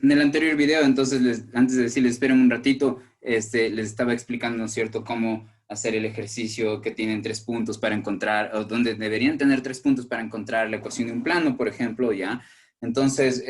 En el anterior video, entonces, antes de decirles esperen un ratito, les estaba explicando, ¿no es cierto?, cómo hacer el ejercicio que tienen 3 puntos para encontrar, o donde deberían tener 3 puntos para encontrar la ecuación de un plano, por ejemplo, ¿ya? Entonces,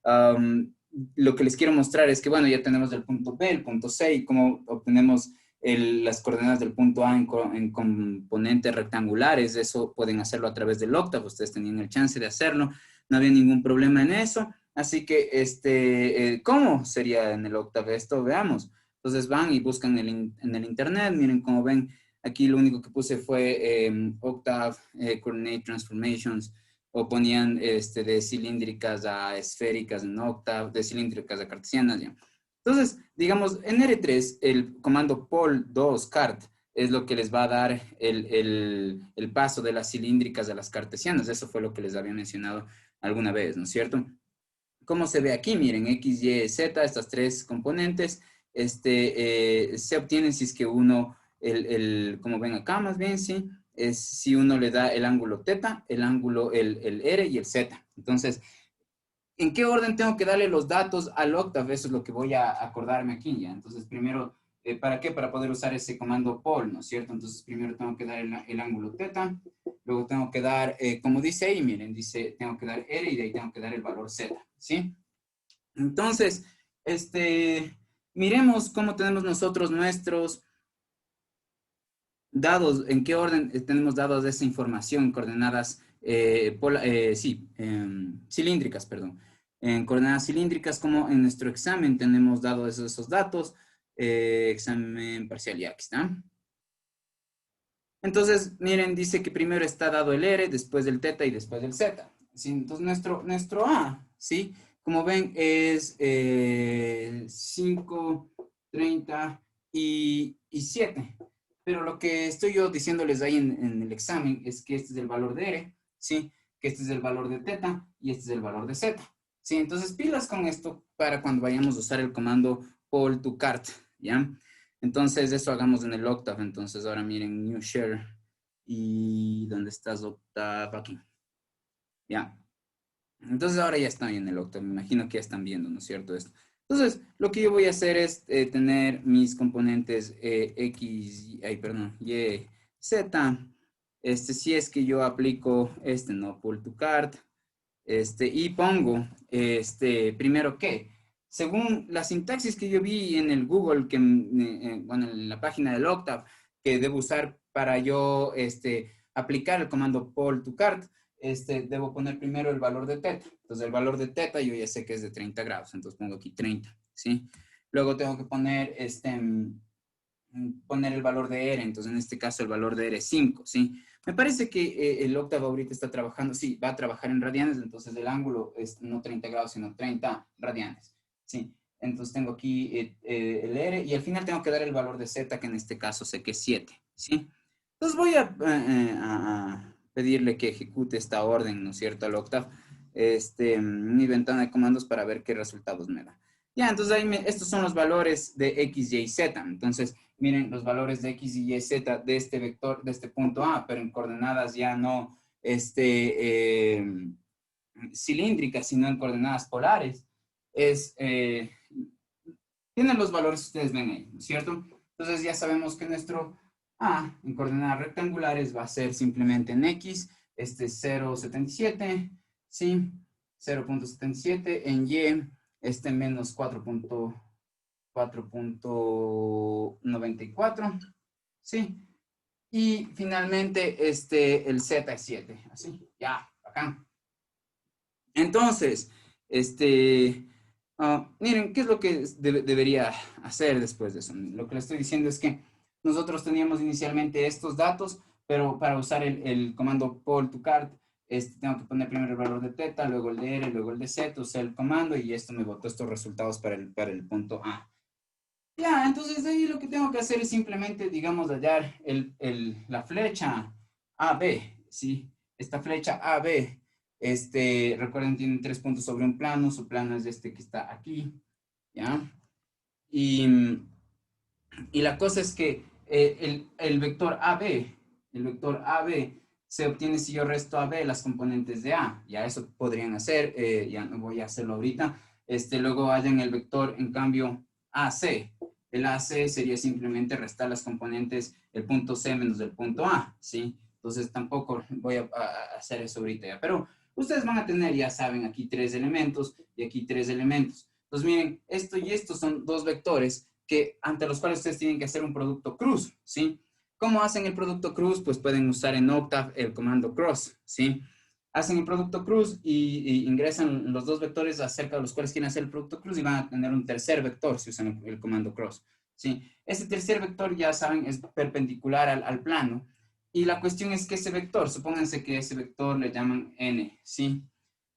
lo que les quiero mostrar es que, bueno, ya tenemos el punto B, el punto C, y cómo obtenemos las coordenadas del punto A en componentes rectangulares. Eso pueden hacerlo a través del octavo. Ustedes tenían el chance de hacerlo. No había ningún problema en eso. Así que, ¿cómo sería en el octavo esto? Veamos. Entonces van y buscan en el internet. Miren cómo ven. Aquí lo único que puse fue Octave Coordinate Transformations, o ponían de cilíndricas a esféricas en Octave, de cilíndricas a cartesianas, ¿ya? Entonces, digamos, en R3, el comando pol2cart es lo que les va a dar el paso de las cilíndricas a las cartesianas. Eso fue lo que les había mencionado alguna vez, ¿no es cierto? ¿Cómo se ve aquí? Miren, X, Y, Z, estas 3 componentes, se obtienen si es que uno, como ven acá más bien, ¿sí? Es si uno le da el ángulo teta, el ángulo, el R y el Z. Entonces, ¿en qué orden tengo que darle los datos al octave? Eso es lo que voy a acordarme aquí, ¿ya? Entonces, primero, ¿para qué? Para poder usar ese comando pol, ¿no es cierto? Entonces, primero tengo que dar el ángulo teta, luego tengo que dar, como dice ahí, miren, dice, tengo que dar R y de ahí tengo que dar el valor Z, ¿sí? Entonces, miremos cómo tenemos nosotros nuestros dados, en qué orden tenemos dados esa información, coordenadas, sí, cilíndricas, perdón. En coordenadas cilíndricas, como en nuestro examen tenemos dados esos datos, examen parcial, ya aquí está. Entonces, miren, dice que primero está dado el R, después el teta y después el Z. ¿Sí? Entonces, nuestro A, ¿sí? Como ven, es 5, 30 y 7. Pero lo que estoy yo diciéndoles ahí en el examen es que este es el valor de R, ¿sí? Que este es el valor de teta y este es el valor de Z. ¿Sí? Entonces, pilas con esto para cuando vayamos a usar el comando pol to cart, ¿ya? Entonces, eso hagamos en el Octave. Entonces, ahora miren, New Share. ¿Y dónde estás, Octave? Aquí. Ya. Entonces, ahora ya están en el Octave. Me imagino que ya están viendo, ¿no es cierto? Esto. Entonces, lo que yo voy a hacer es tener mis componentes X, ay, perdón, Y, Z. Si es que yo aplico ¿no? Pull to cart. Y pongo, primero que, según la sintaxis que yo vi en el Google, bueno, en la página del Octave, que debo usar para yo, aplicar el comando poll to cart, debo poner primero el valor de teta. Entonces, el valor de teta yo ya sé que es de 30 grados, entonces pongo aquí 30, ¿sí? Luego tengo que poner, poner el valor de R, entonces en este caso el valor de R es 5, ¿sí? Me parece que el octavo ahorita está trabajando, sí, va a trabajar en radianes, entonces el ángulo es no 30 grados, sino 30 radianes, ¿sí? Entonces tengo aquí el R y al final tengo que dar el valor de Z, que en este caso sé que es 7, ¿sí? Entonces voy a pedirle que ejecute esta orden, ¿no es cierto?, al octavo, mi ventana de comandos para ver qué resultados me da. Ya, entonces ahí estos son los valores de X, Y, Z. Entonces, miren los valores de X, Y, Z de este vector, de este punto A, pero en coordenadas ya no cilíndricas, sino en coordenadas polares. Tienen los valores que ustedes ven ahí, ¿no es cierto? Entonces ya sabemos que nuestro A en coordenadas rectangulares va a ser simplemente en X, 0,77, ¿sí? 0,77, en Y, menos 4.94, ¿sí? Y finalmente, el Z es 7, así, ya, acá. Entonces, miren, ¿qué es lo que debería hacer después de eso? Lo que le estoy diciendo es que nosotros teníamos inicialmente estos datos, pero para usar el comando poll to cart, tengo que poner primero el valor de teta, luego el de R, luego el de Z, usé el comando y esto me botó estos resultados para el punto A. Ya, entonces de ahí lo que tengo que hacer es simplemente, digamos, hallar la flecha AB, ¿sí? Esta flecha AB, recuerden, tiene 3 puntos sobre un plano, su plano es este que está aquí, ¿ya? Y la cosa es que el vector AB, se obtiene si yo resto AB las componentes de A, ya eso podrían hacer, ya no voy a hacerlo ahorita, luego hayan el vector, en cambio, AC. El AC sería simplemente restar las componentes, el punto C menos el punto A, ¿sí? Entonces tampoco voy a hacer eso ahorita ya, pero ustedes van a tener, ya saben, aquí 3 elementos y aquí 3 elementos. Entonces miren, esto y esto son dos vectores que, ante los cuales ustedes tienen que hacer un producto cruz, ¿sí? ¿Cómo hacen el producto cruz? Pues pueden usar en Octave el comando cross, ¿sí? Hacen el producto cruz y ingresan los dos vectores acerca de los cuales quieren hacer el producto cruz y van a tener un tercer vector si usan el comando cross, ¿sí? Este tercer vector, ya saben, es perpendicular al plano. Y la cuestión es que ese vector, supónganse que ese vector le llaman n, ¿sí?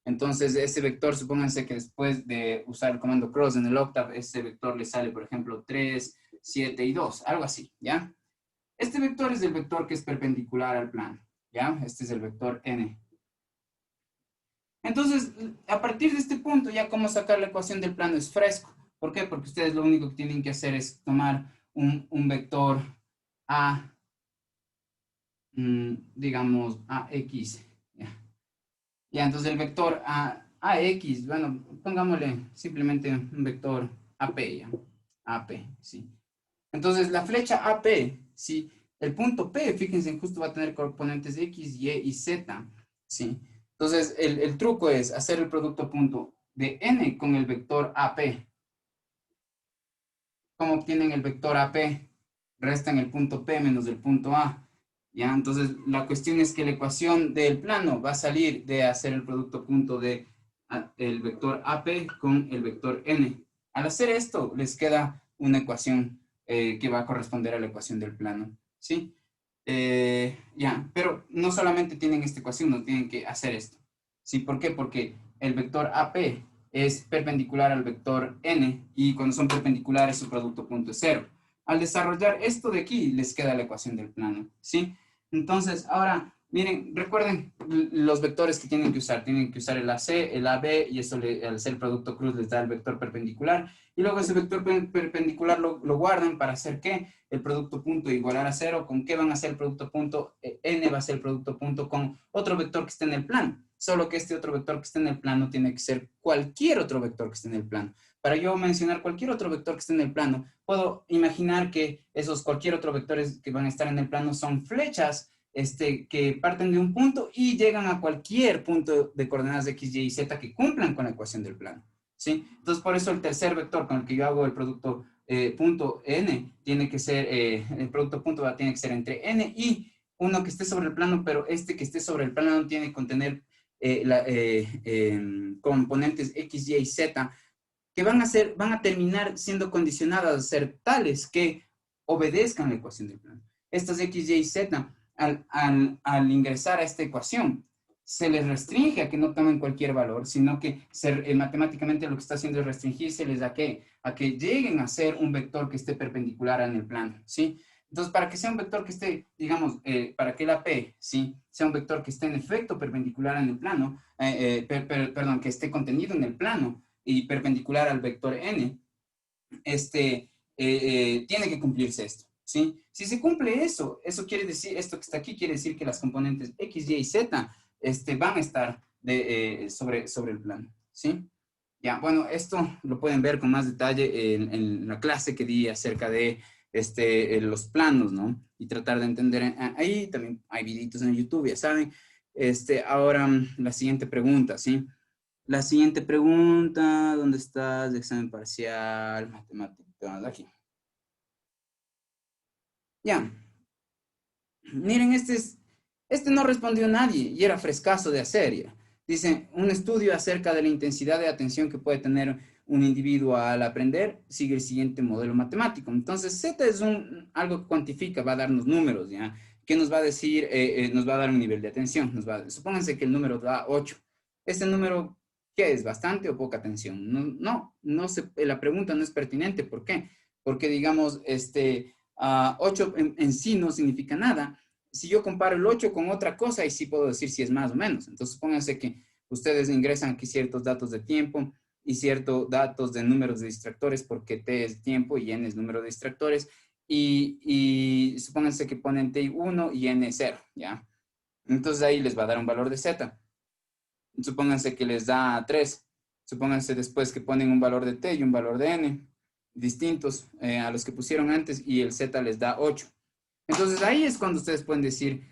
Entonces, ese vector, supónganse que después de usar el comando cross en el Octave, ese vector le sale, por ejemplo, 3, 7 y 2, algo así, ¿ya? Este vector es el vector que es perpendicular al plano, ¿ya? Este es el vector n. Entonces, a partir de este punto, ya cómo sacar la ecuación del plano es fresco. ¿Por qué? Porque ustedes lo único que tienen que hacer es tomar un vector A, digamos, AX. Ya, entonces el vector AX, bueno, pongámosle simplemente un vector AP, ya. AP, sí. Entonces, la flecha AP, ¿sí? El punto P, fíjense, justo va a tener componentes X, Y y Z, ¿sí? Entonces, el truco es hacer el producto punto de N con el vector AP. ¿Cómo obtienen el vector AP? Restan el punto P menos el punto A. ¿Ya? Entonces, la cuestión es que la ecuación del plano va a salir de hacer el producto punto de el vector AP con el vector N. Al hacer esto, les queda una ecuación que va a corresponder a la ecuación del plano, ¿sí? Ya, pero no solamente tienen esta ecuación, no tienen que hacer esto, ¿sí? ¿Por qué? Porque el vector AP es perpendicular al vector N y cuando son perpendiculares su producto punto es cero. Al desarrollar esto de aquí, les queda la ecuación del plano, ¿sí? Entonces, ahora, miren, recuerden los vectores que tienen que usar. Tienen que usar el AC, el AB, y eso al ser el producto cruz les da el vector perpendicular. Y luego ese vector perpendicular lo guardan para hacer ¿qué? El producto punto igualar a cero. ¿Con qué van a hacer el producto punto? N va a ser el producto punto con otro vector que esté en el plano. Solo que este otro vector que esté en el plano tiene que ser cualquier otro vector que esté en el plano. Para yo mencionar cualquier otro vector que esté en el plano, puedo imaginar que esos cualquier otro vectores que van a estar en el plano son flechas que parten de un punto y llegan a cualquier punto de coordenadas de x, y y z que cumplan con la ecuación del plano, ¿sí? Entonces, por eso el tercer vector con el que yo hago el producto punto n tiene que ser, el producto punto tiene que ser entre n y uno que esté sobre el plano, pero este que esté sobre el plano tiene que contener componentes x, y y z que van a terminar siendo condicionadas a ser tales que obedezcan la ecuación del plano. Estas x, y y z, al ingresar a esta ecuación, se les restringe a que no tomen cualquier valor, sino que matemáticamente lo que está haciendo es restringírseles a que lleguen a ser un vector que esté perpendicular en el plano, ¿sí? Entonces, para que sea un vector que esté, digamos, para que la P, ¿sí? Sea un vector que esté en efecto perpendicular en el plano, perdón, que esté contenido en el plano y perpendicular al vector n, tiene que cumplirse esto, ¿sí? Si se cumple eso quiere decir, esto que está aquí quiere decir que las componentes x, y y z van a estar sobre el plano, ¿sí? Ya, bueno, esto lo pueden ver con más detalle en la clase que di acerca de los planos, ¿no? Y tratar de entender. Ahí también hay videitos en YouTube, ya saben. Ahora, la siguiente pregunta, ¿sí? La siguiente pregunta, ¿dónde estás? De examen parcial, matemáticas, aquí. Ya. Miren, este no respondió nadie y era frescazo de hacer ya. Dice, un estudio acerca de la intensidad de atención que puede tener un individuo al aprender sigue el siguiente modelo matemático. Entonces, Z es algo que cuantifica, va a darnos números, ¿ya? ¿Qué nos va a decir? Nos va a dar un nivel de atención. Supónganse que el número da 8. Este número, ¿qué es? ¿Bastante o poca atención? La pregunta no es pertinente. ¿Por qué? Porque, digamos, 8 en sí no significa nada. Si yo comparo el 8 con otra cosa, y sí puedo decir si es más o menos. Entonces, pónganse que ustedes ingresan aquí ciertos datos de tiempo y ciertos datos de números de distractores, porque T es tiempo y N es número de distractores, y supónganse que ponen T1 y N 0, ¿ya? Entonces ahí les va a dar un valor de Z. Supónganse que les da 3. Supónganse después que ponen un valor de t y un valor de n, distintos a los que pusieron antes, y el z les da 8. Entonces ahí es cuando ustedes pueden decir,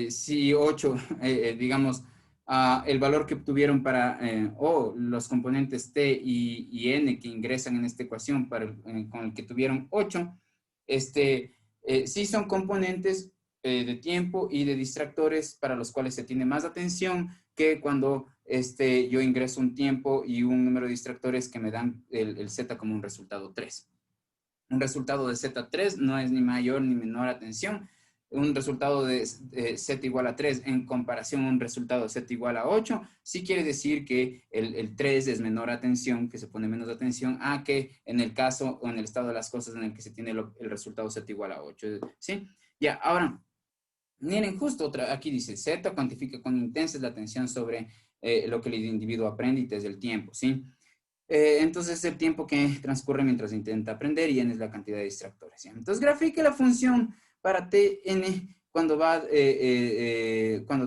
si 8, digamos, el valor que obtuvieron para, o los componentes t y n que ingresan en esta ecuación con el que tuvieron 8, sí son componentes de tiempo y de distractores para los cuales se tiene más atención que cuando yo ingreso un tiempo y un número de distractores que me dan el z como un resultado 3. Un resultado de Z3 no es ni mayor ni menor atención. Un resultado de Z igual a 3 en comparación a un resultado de Z igual a 8, sí quiere decir que el 3 es menor atención, que se pone menos atención a que en el caso o en el estado de las cosas en el que se tiene el resultado Z igual a 8. ¿Sí? Ya, ahora, miren, justo aquí dice, Z cuantifica con intensidad la atención sobre lo que el individuo aprende y desde el tiempo, ¿sí? Entonces es el tiempo que transcurre mientras intenta aprender y n es la cantidad de distractores. ¿Sí? Entonces grafique la función para tn cuando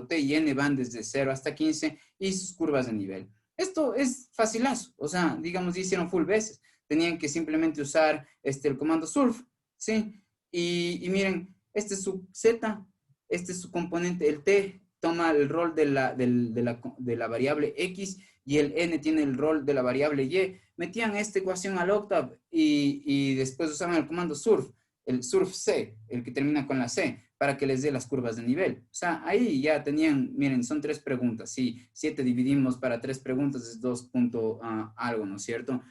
t y n van desde 0 hasta 15 y sus curvas de nivel. Esto es facilazo, o sea, digamos, hicieron full veces. Tenían que simplemente usar el comando surf, ¿sí? Y miren, este es su z, este es su componente, el t toma el rol de la variable x y el n tiene el rol de la variable y, metían esta ecuación al octave y después usaban el comando surf, el surf c, el que termina con la c, para que les dé las curvas de nivel. O sea, ahí ya tenían, miren, son 3 preguntas. Si 7 dividimos para 3 preguntas es 2 punto algo, ¿no es cierto?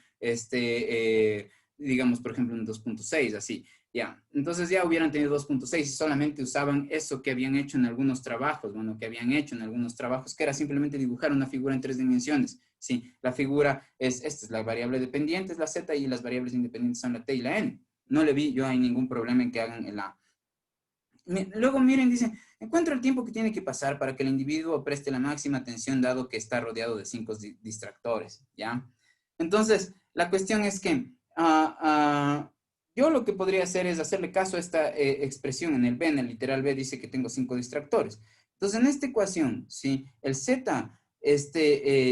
Digamos, por ejemplo, un 2.6, así. Ya, entonces ya hubieran tenido 2.6 y solamente usaban eso que habían hecho en algunos trabajos, bueno, que habían hecho en algunos trabajos, que era simplemente dibujar una figura en 3 dimensiones. Sí, la figura esta es la variable dependiente, es la z, y las variables independientes son la t y la n. No le vi yo hay ningún problema en que hagan el a. Luego miren, dice, encuentra el tiempo que tiene que pasar para que el individuo preste la máxima atención dado que está rodeado de 5 distractores, ¿ya? Entonces, la cuestión es que yo lo que podría hacer es hacerle caso a esta expresión en el B, en el literal B dice que tengo 5 distractores. Entonces, en esta ecuación, ¿sí? El Z,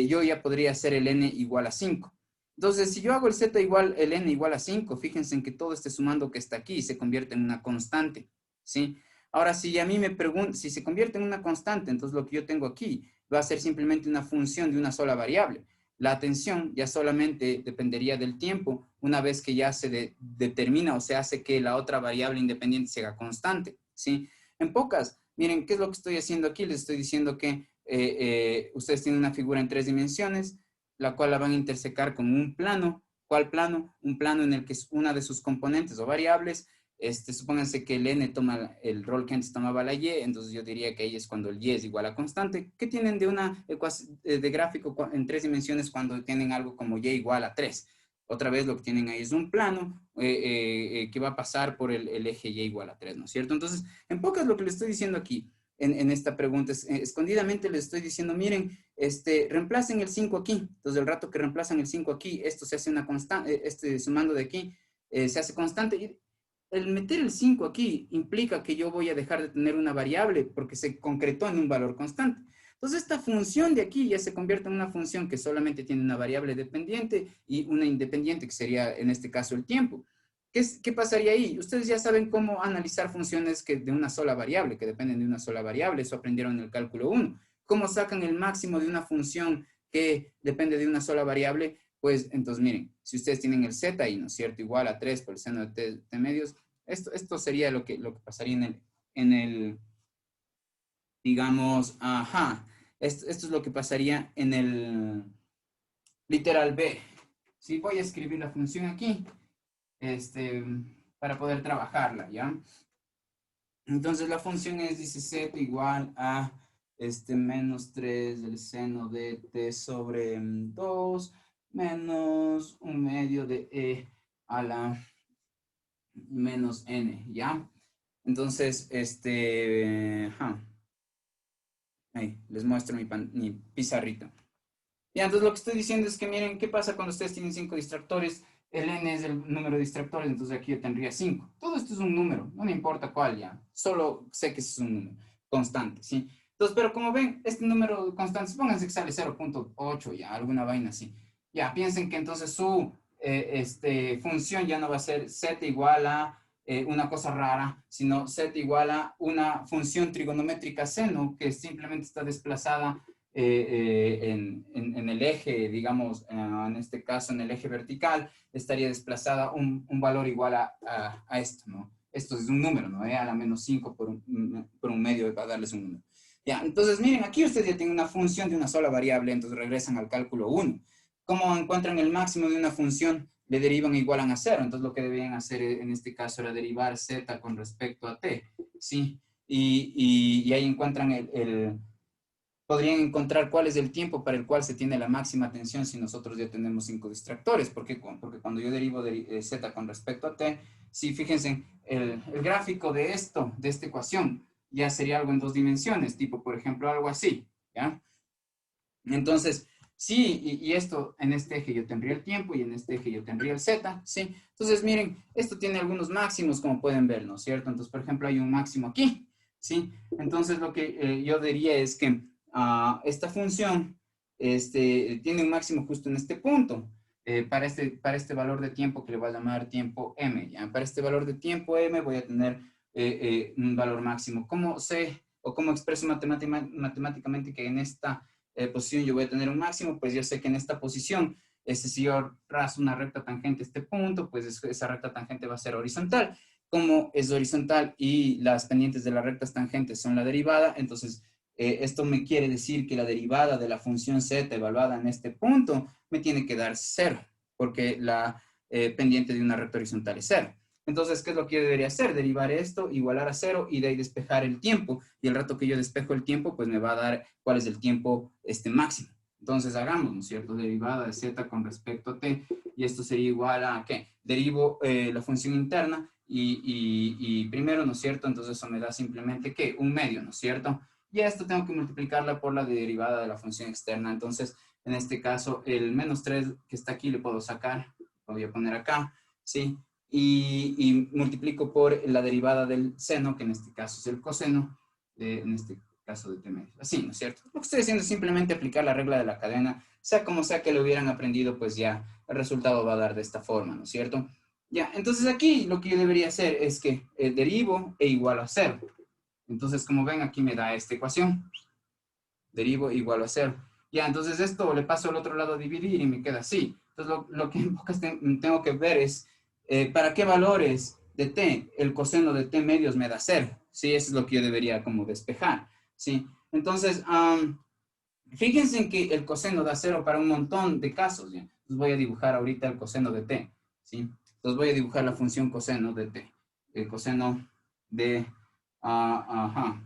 yo ya podría hacer el N igual a 5. Entonces, si yo hago el Z igual, el N igual a 5, fíjense en que todo este sumando que está aquí se convierte en una constante, ¿sí? Ahora, si a mí me preguntan, si se convierte en una constante, entonces lo que yo tengo aquí va a ser simplemente una función de una sola variable. La atención ya solamente dependería del tiempo una vez que ya se determina o se hace que la otra variable independiente sea constante, ¿sí? En pocas, miren, ¿qué es lo que estoy haciendo aquí? Les estoy diciendo que ustedes tienen una figura en 3 dimensiones, la cual la van a intersecar con un plano. ¿Cuál plano? Un plano en el que una de sus componentes o variables, supónganse que el n toma el rol que antes tomaba la y, entonces yo diría que ahí es cuando el y es igual a constante. ¿Qué tienen de una ecuación de gráfico en 3 dimensiones cuando tienen algo como y igual a 3? Otra vez lo que tienen ahí es un plano que va a pasar por el eje y igual a 3, ¿no es cierto? Entonces, en pocas lo que les estoy diciendo aquí, en esta pregunta, escondidamente les estoy diciendo, miren, reemplacen el 5 aquí. Entonces, el rato que reemplazan el 5 aquí, esto se hace una constante, sumando de aquí, se hace constante. Y el meter el 5 aquí implica que yo voy a dejar de tener una variable porque se concretó en un valor constante. Entonces, esta función de aquí ya se convierte en una función que solamente tiene una variable dependiente y una independiente, que sería en este caso el tiempo. ¿Qué pasaría ahí? Ustedes ya saben cómo analizar funciones de una sola variable, que dependen de una sola variable. Eso aprendieron en el cálculo 1. ¿Cómo sacan el máximo de una función que depende de una sola variable? Pues entonces miren, si ustedes tienen el z y, ¿no es cierto?, igual a 3 por el seno de t medios, esto sería lo que pasaría digamos, esto es lo que pasaría en el literal B. Si voy a escribir la función aquí, para poder trabajarla, ¿ya? Entonces la función dice z igual a menos 3 del seno de t sobre 2 menos un medio de e a la menos n, ¿ya? Entonces, ahí, les muestro mi pizarrito. Ya, entonces lo que estoy diciendo es que miren, ¿qué pasa cuando ustedes tienen 5 distractores? El n es el número de distractores, entonces aquí yo tendría 5. Todo esto es un número, no me importa cuál ya. Solo sé que es un número constante, ¿sí? Entonces, pero como ven, este número de constantes, pónganse que sale 0.8 ya, alguna vaina así. Ya, piensen que entonces su función ya no va a ser z igual a una cosa rara, sino z igual a una función trigonométrica seno que simplemente está desplazada en el eje, digamos, en este caso en el eje vertical, estaría desplazada un valor igual a esto, ¿no? Esto es un número, ¿no? A la menos 5 por un medio para darles un número. Ya, entonces miren, aquí ustedes ya tienen una función de una sola variable, entonces regresan al cálculo 1. ¿Cómo encuentran el máximo de una función? Le derivan e igualan a 0. Entonces lo que debían hacer en este caso era derivar z con respecto a t, ¿sí? Y ahí encuentran podrían encontrar cuál es el tiempo para el cual se tiene la máxima tensión si nosotros ya tenemos 5 distractores. ¿Por qué? Porque cuando yo derivo de z con respecto a t, sí, fíjense, el gráfico de esto, de esta ecuación, ya sería algo en 2 dimensiones, tipo, por ejemplo, algo así, ¿ya? Entonces, sí, y esto en este eje yo tendría el tiempo y en este eje yo tendría el z, ¿sí? Entonces, miren, esto tiene algunos máximos, como pueden ver, ¿no es cierto? Entonces, por ejemplo, hay un máximo aquí, ¿sí? Entonces, lo que yo diría es que esta función tiene un máximo justo en este punto, para este valor de tiempo que le voy a llamar tiempo m, ¿ya? Para este valor de tiempo m voy a tener un valor máximo. ¿Cómo sé o cómo expreso matemáticamente que en esta posición yo voy a tener un máximo? Pues yo sé que en esta posición, si yo trazo una recta tangente a este punto, pues esa recta tangente va a ser horizontal. Como es horizontal y las pendientes de las rectas tangentes son la derivada, entonces esto me quiere decir que la derivada de la función z evaluada en este punto me tiene que dar 0, porque la pendiente de una recta horizontal es 0. Entonces, ¿qué es lo que yo debería hacer? Derivar esto, igualar a 0 y de ahí despejar el tiempo. Y el rato que yo despejo el tiempo, pues me va a dar cuál es el tiempo máximo. Entonces, hagamos, ¿no es cierto? Derivada de z con respecto a t. Y esto sería igual a, ¿qué? Derivo la función interna y primero, ¿no es cierto? Entonces, eso me da simplemente, ¿qué? Un medio, ¿no es cierto? Y a esto tengo que multiplicarla por la derivada de la función externa. Entonces, en este caso, el menos 3 que está aquí le puedo sacar. Lo voy a poner acá, ¿sí? Y multiplico por la derivada del seno, que en este caso es el coseno, en este caso de t medio. Así, ¿no es cierto? Lo que estoy haciendo es simplemente aplicar la regla de la cadena, sea como sea que lo hubieran aprendido, pues ya el resultado va a dar de esta forma, ¿no es cierto? Ya, entonces aquí lo que yo debería hacer es que derivo e igualo a 0. Entonces, como ven, aquí me da esta ecuación. Derivo e igualo a 0. Ya, entonces esto le paso al otro lado a dividir y me queda así. Entonces, lo que en pocas tengo que ver es para qué valores de t el coseno de t medios me da 0. Sí, eso es lo que yo debería como despejar. Sí, entonces, fíjense en que el coseno da 0 para un montón de casos. ¿ya? Entonces, voy a dibujar ahorita el coseno de t. ¿sí? Entonces, voy a dibujar la función coseno de t. El coseno de... ajá.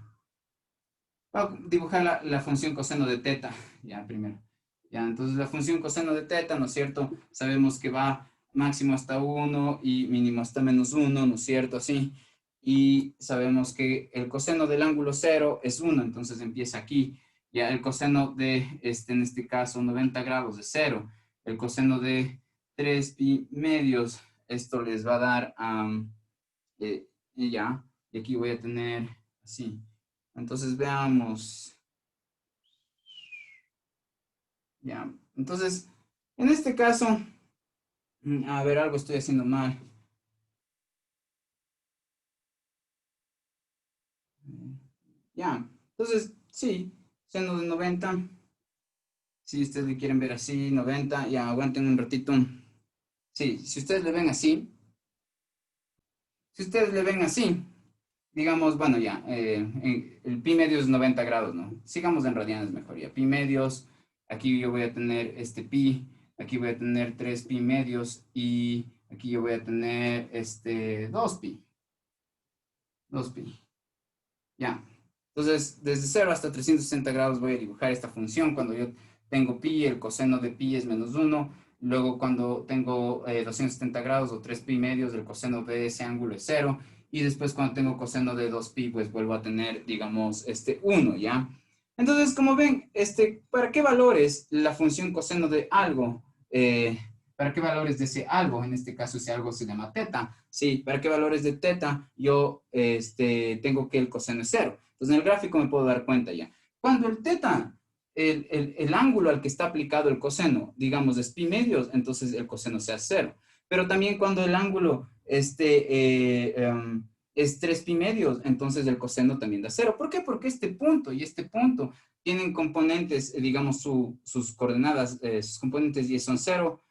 Voy a dibujar la función coseno de teta, ya primero. Ya, entonces la función coseno de teta, ¿no es cierto? Sabemos que va máximo hasta 1 y mínimo hasta menos 1, ¿no es cierto? Así. Y sabemos que el coseno del ángulo 0 es 1, entonces empieza aquí. Ya el coseno de, en este caso, 90 grados es 0. El coseno de 3 pi medios, esto les va a dar, y ya, y aquí voy a tener así. Entonces veamos. Ya. Entonces, en este caso, a ver, algo estoy haciendo mal. Ya. Entonces, sí, seno de 90. Si ustedes le quieren ver así, 90, ya aguanten un ratito. Sí, si ustedes le ven así, si ustedes le ven así, digamos, bueno, ya, el pi medio es 90 grados, ¿no? Sigamos en radianes mejor, ya. Pi medios, aquí yo voy a tener este pi, aquí voy a tener 3 pi medios y aquí yo voy a tener 2 pi, 2 pi, ya. Entonces, desde 0 hasta 360 grados voy a dibujar esta función. Cuando yo tengo pi, el coseno de pi es menos 1. Luego, cuando tengo 270 grados o 3 pi medios, el coseno de ese ángulo es 0. Y después, cuando tengo coseno de 2 pi, pues vuelvo a tener, digamos, 1, ¿ya? Entonces, como ven, ¿para qué valores la función coseno de algo? ¿Para qué valores de ese algo? En este caso, ese algo se llama teta. Sí, ¿para qué valores de teta yo tengo que el coseno es 0? Entonces, en el gráfico me puedo dar cuenta ya. Cuando el teta, el ángulo al que está aplicado el coseno, digamos, es pi medios, entonces el coseno sea cero. Pero también cuando el ángulo es 3 pi medios, entonces el coseno también da cero. ¿Por qué? Porque este punto y este punto tienen componentes, digamos, sus coordenadas, sus componentes y son cero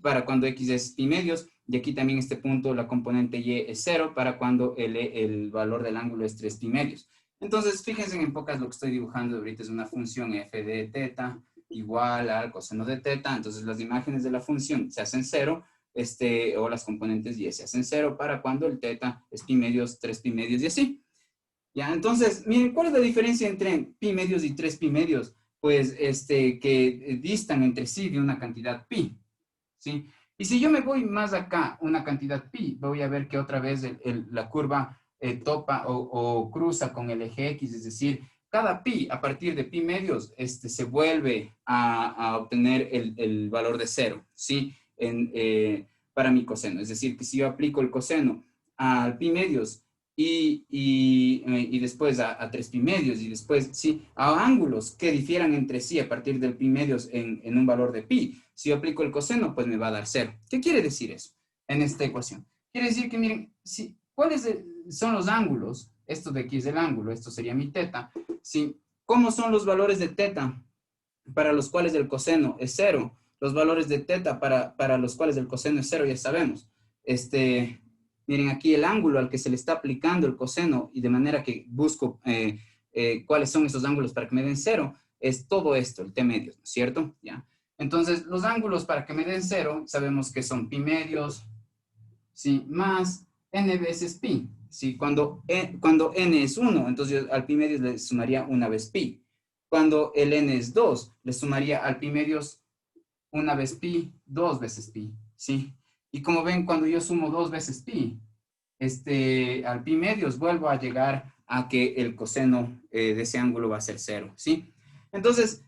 para cuando x es pi medios, y aquí también este punto, la componente y es cero para cuando el valor del ángulo es 3 pi medios. Entonces, fíjense en pocas lo que estoy dibujando ahorita es una función f de teta igual al coseno de teta. Entonces, las imágenes de la función se hacen cero, o las componentes y se hacen cero para cuando el teta es pi medios, 3 pi medios y así. Ya, entonces, miren, ¿cuál es la diferencia entre pi medios y 3 pi medios? Pues, que distan entre sí de una cantidad pi, ¿sí? Y si yo me voy más acá, una cantidad pi, voy a ver que otra vez la curva topa o cruza con el eje X, es decir, cada pi a partir de pi medios se vuelve a obtener el valor de cero, ¿sí? Para mi coseno. Es decir, que si yo aplico el coseno al pi medios y después a 3 pi medios y después, sí, a ángulos que difieran entre sí a partir del pi medios en un valor de pi. Si yo aplico el coseno, pues me va a dar cero. ¿Qué quiere decir eso en esta ecuación? Quiere decir que, miren, ¿cuáles son los ángulos? Esto de aquí es el ángulo, esto sería mi teta. ¿Sí? ¿Cómo son los valores de teta para los cuales el coseno es cero? Los valores de teta para los cuales el coseno es cero, ya sabemos. Miren aquí el ángulo al que se le está aplicando el coseno y de manera que busco cuáles son esos ángulos para que me den cero, es todo esto, el t medios, ¿no es cierto? ¿Ya? Entonces, los ángulos para que me den cero, sabemos que son pi medios, ¿sí? Más n veces pi, ¿sí? Cuando n es 1, entonces yo al pi medios le sumaría una vez pi. Cuando el n es 2, le sumaría al pi medios una vez pi, dos veces pi, ¿sí? Y como ven, cuando yo sumo dos veces pi, al pi medios vuelvo a llegar a que el coseno de ese ángulo va a ser cero, ¿sí? Entonces,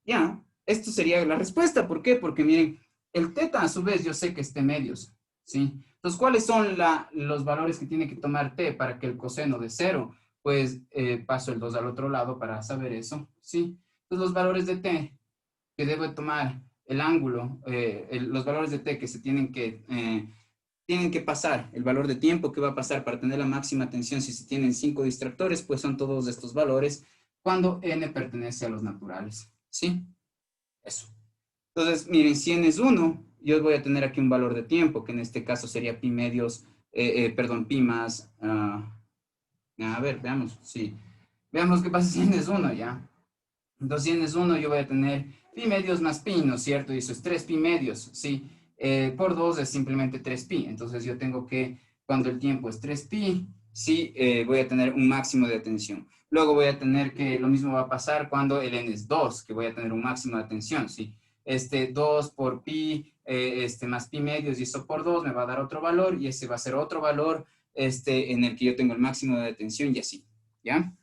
ya, esto sería la respuesta. ¿Por qué? Porque miren, el teta a su vez yo sé que es t medios, ¿sí? Entonces, ¿cuáles son los valores que tiene que tomar t para que el coseno de cero? Pues paso el 2 al otro lado para saber eso, ¿sí? Entonces, los valores de t que debe tomar el ángulo, los valores de t que se tienen que pasar, el valor de tiempo que va a pasar para tener la máxima tensión si se tienen 5 distractores, pues son todos estos valores cuando n pertenece a los naturales, ¿sí? Eso. Entonces, miren, si n es 1, yo voy a tener aquí un valor de tiempo, que en este caso sería pi medios, perdón, pi más, a ver, veamos, sí. Veamos qué pasa si n es 1, ¿ya? Entonces, si n es 1, yo voy a tener pi medios más pi, ¿no es cierto? Y eso es 3 pi medios, ¿sí? Por 2 es simplemente 3 pi. Entonces, yo tengo que, cuando el tiempo es 3 pi, sí, voy a tener un máximo de atención. Luego voy a tener que, lo mismo va a pasar cuando el n es 2, que voy a tener un máximo de atención, ¿sí? 2 por pi, más pi medios, y eso por 2 me va a dar otro valor, y ese va a ser otro valor, en el que yo tengo el máximo de atención, y así, ¿ya?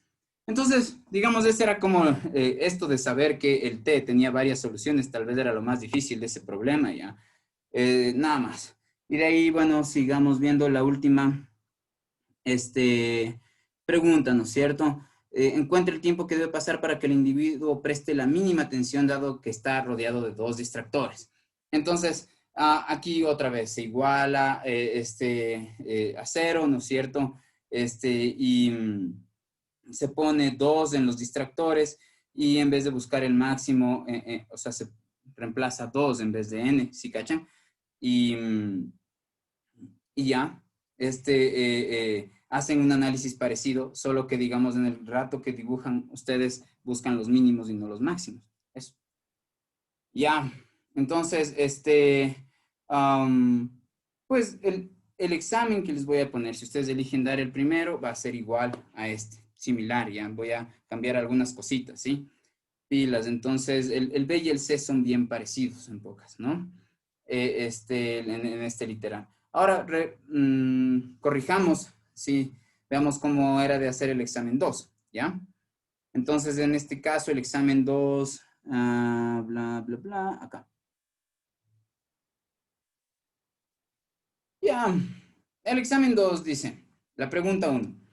Entonces, digamos, ese era como esto de saber que el T tenía varias soluciones, tal vez era lo más difícil de ese problema, ya. Nada más. Y de ahí, bueno, sigamos viendo la última pregunta, ¿no es cierto? Encuentra el tiempo que debe pasar para que el individuo preste la mínima atención dado que está rodeado de dos distractores. Entonces, aquí otra vez se iguala a cero, ¿no es cierto? Se pone 2 en los distractores y en vez de buscar el máximo, o sea, se reemplaza 2 en vez de n, ¿sí cachan? Y, y ya, hacen un análisis parecido, solo que digamos en el rato que dibujan, ustedes buscan los mínimos y no los máximos. Eso. Ya, entonces, pues el examen que les voy a poner, si ustedes eligen dar el primero, va a ser igual a similar, ya. Voy a cambiar algunas cositas, ¿sí? Pilas, entonces el B y el C son bien parecidos en pocas, ¿no? En este literal. Ahora, corrijamos, ¿sí? Veamos cómo era de hacer el examen 2, ¿ya? Entonces, en este caso, el examen 2, bla, bla, bla, acá. Ya, el examen 2 dice, la pregunta 1.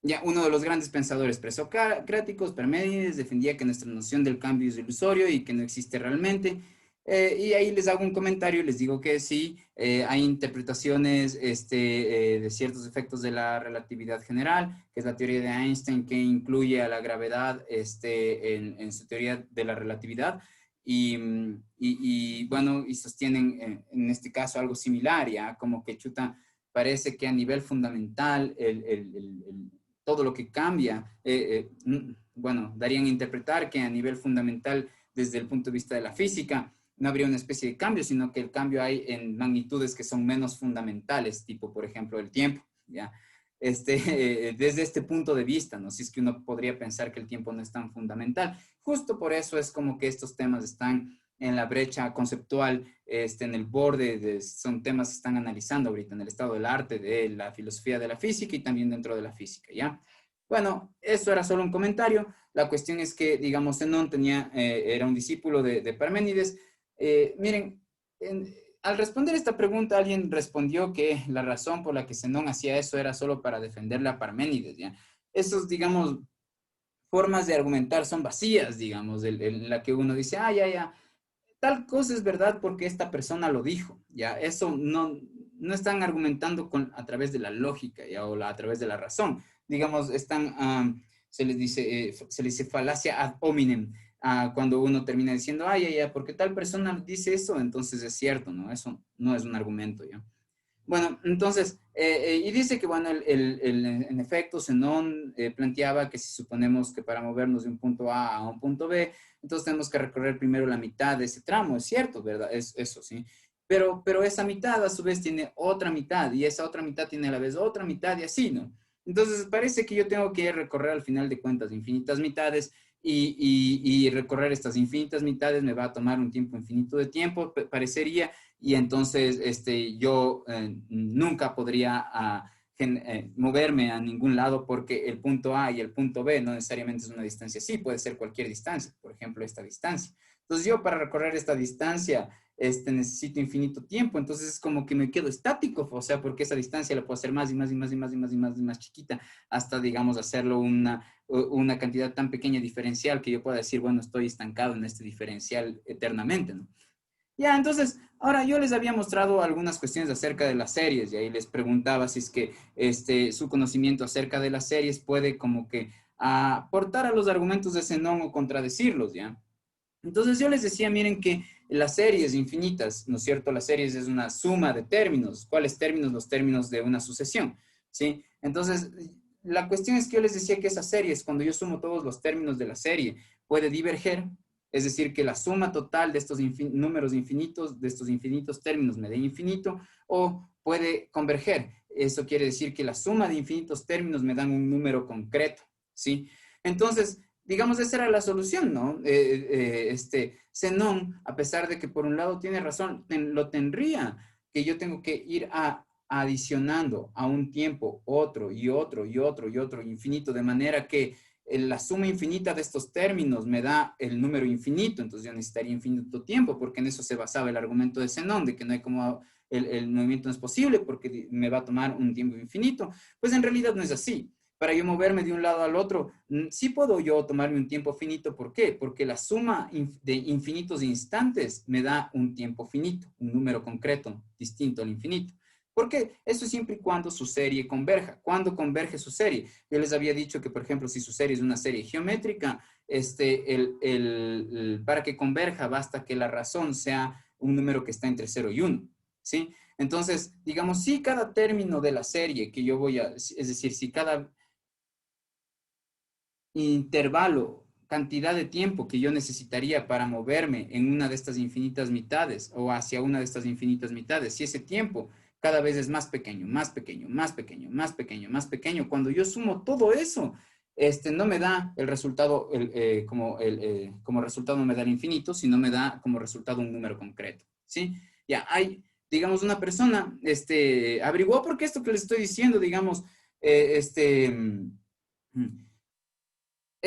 Ya, uno de los grandes pensadores presocráticos, Parménides, defendía que nuestra noción del cambio es ilusorio y que no existe realmente. Y ahí les hago un comentario y les digo que sí, hay interpretaciones de ciertos efectos de la relatividad general, que es la teoría de Einstein, que incluye a la gravedad en su teoría de la relatividad. Bueno, y sostienen en este caso algo similar, ya como que chuta, parece que a nivel fundamental todo lo que cambia, bueno, darían a interpretar que a nivel fundamental desde el punto de vista de la física, no habría una especie de cambio, sino que el cambio hay en magnitudes que son menos fundamentales, tipo, por ejemplo, el tiempo, ¿ya? Desde este punto de vista, ¿no? Si es que uno podría pensar que el tiempo no es tan fundamental. Justo por eso es como que estos temas están en la brecha conceptual, en el borde, son temas que están analizando ahorita en el estado del arte, de la filosofía de la física y también dentro de la física, ¿ya? Bueno, eso era solo un comentario. La cuestión es que, digamos, Zenón era un discípulo de Parménides. Miren, al responder esta pregunta, alguien respondió que la razón por la que Zenón hacía eso era solo para defenderle a Parménides, ¿ya? Esos, digamos, formas de argumentar son vacías, digamos, en la que uno dice, ah, ya, tal cosa es verdad porque esta persona lo dijo, ¿ya? Eso no están argumentando a través de la lógica, ¿ya? O a través de la razón. Digamos, se les dice falacia ad hominem, cuando uno termina diciendo, ya, porque tal persona dice eso, entonces es cierto, ¿no? Eso no es un argumento, ¿ya? Bueno, entonces, y dice que, bueno, en efecto, Zenón planteaba que si suponemos que para movernos de un punto A a un punto B, entonces tenemos que recorrer primero la mitad de ese tramo, es cierto, ¿verdad? Es eso, ¿sí? Pero esa mitad a su vez tiene otra mitad y esa otra mitad tiene a la vez otra mitad y así, ¿no? Entonces parece que yo tengo que recorrer al final de cuentas infinitas mitades y recorrer estas infinitas mitades me va a tomar un tiempo infinito de tiempo, parecería, y entonces yo nunca podría moverme a ningún lado porque el punto A y el punto B no necesariamente es una distancia, sí, puede ser cualquier distancia, por ejemplo, esta distancia. Entonces yo para recorrer esta distancia necesito infinito tiempo, entonces es como que me quedo estático, o sea, porque esa distancia la puedo hacer más y más y más y más y más y más y más chiquita, hasta, digamos, hacerlo una cantidad tan pequeña diferencial que yo pueda decir, bueno, estoy estancado en este diferencial eternamente, ¿no? Ya, entonces, ahora yo les había mostrado algunas cuestiones acerca de las series y ahí les preguntaba si es que su conocimiento acerca de las series puede como que aportar a los argumentos de Zenón o contradecirlos, ¿ya? Entonces yo les decía, miren que las series infinitas, ¿no es cierto? Las series es una suma de términos. ¿Cuáles términos? Los términos de una sucesión, ¿sí? Entonces, la cuestión es que yo les decía que esas series, cuando yo sumo todos los términos de la serie, puede diverger, es decir, que la suma total de estos números infinitos, de estos infinitos términos me dé infinito, o puede converger. Eso quiere decir que la suma de infinitos términos me dan un número concreto, ¿sí? Entonces, digamos, esa era la solución, ¿no? Zenón, a pesar de que por un lado tiene razón, lo tendría, que yo tengo que ir adicionando a un tiempo otro y otro y otro y otro infinito, de manera que la suma infinita de estos términos me da el número infinito, entonces yo necesitaría infinito tiempo, porque en eso se basaba el argumento de Zenón, de que no hay como el movimiento no es posible porque me va a tomar un tiempo infinito. Pues en realidad no es así. Para yo moverme de un lado al otro, sí puedo yo tomarme un tiempo finito. ¿Por qué? Porque la suma de infinitos instantes me da un tiempo finito, un número concreto distinto al infinito. ¿Por qué? Eso es siempre y cuando su serie converja. ¿Cuándo converge su serie? Yo les había dicho que, por ejemplo, si su serie es una serie geométrica, para que converja basta que la razón sea un número que está entre 0 y 1, ¿sí? Entonces, digamos, si cada término de la serie que yo es decir, si cada intervalo, cantidad de tiempo que yo necesitaría para moverme en una de estas infinitas mitades o hacia una de estas infinitas mitades, si ese tiempo cada vez es más pequeño, más pequeño, más pequeño, más pequeño, más pequeño, cuando yo sumo todo eso, no me da el resultado, como resultado no me da el infinito, sino me da como resultado un número concreto, ¿sí? Ya hay, digamos, una persona, averiguó por qué esto que les estoy diciendo, digamos,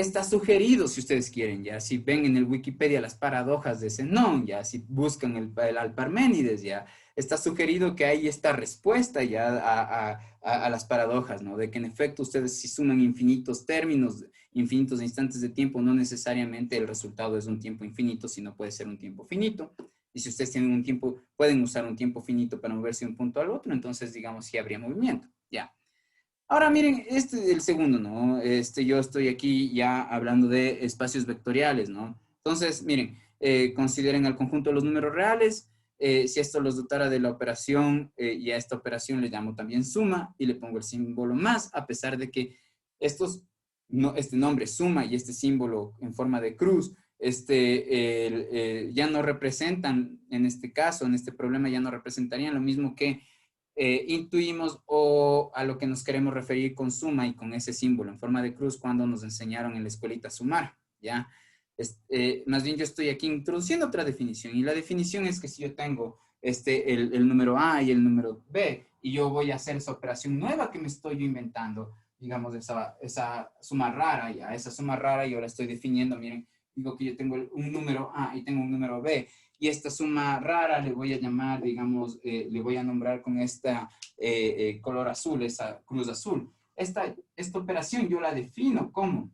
está sugerido, si ustedes quieren, ya, si ven en el Wikipedia las paradojas de Zenón, ya, si buscan el Alparménides, ya, está sugerido que hay esta respuesta ya a las paradojas, ¿no? De que en efecto ustedes si suman infinitos términos, infinitos instantes de tiempo, no necesariamente el resultado es un tiempo infinito, sino puede ser un tiempo finito. Y si ustedes tienen un tiempo, pueden usar un tiempo finito para moverse de un punto al otro, entonces digamos sí habría movimiento, ya. Ahora miren, este es el segundo, ¿no? Yo estoy aquí ya hablando de espacios vectoriales, ¿no? Entonces, miren, consideren el conjunto de los números reales. Si esto los dotara de la operación, y a esta operación le llamo también suma y le pongo el símbolo más, a pesar de que estos, no, este nombre suma y este símbolo en forma de cruz, ya no representan, en este caso, en este problema, ya no representarían lo mismo que intuimos o a lo que nos queremos referir con suma y con ese símbolo en forma de cruz cuando nos enseñaron en la escuelita a sumar, ¿ya? Más bien yo estoy aquí introduciendo otra definición y la definición es que si yo tengo el número A y el número B y yo voy a hacer esa operación nueva que me estoy yo inventando, digamos esa suma rara, ya, esa suma rara yo la estoy definiendo, miren, digo que yo tengo un número A y tengo un número B y esta suma rara le voy a llamar, digamos, le voy a nombrar con esta color azul, esa cruz azul. Esta operación yo la defino como,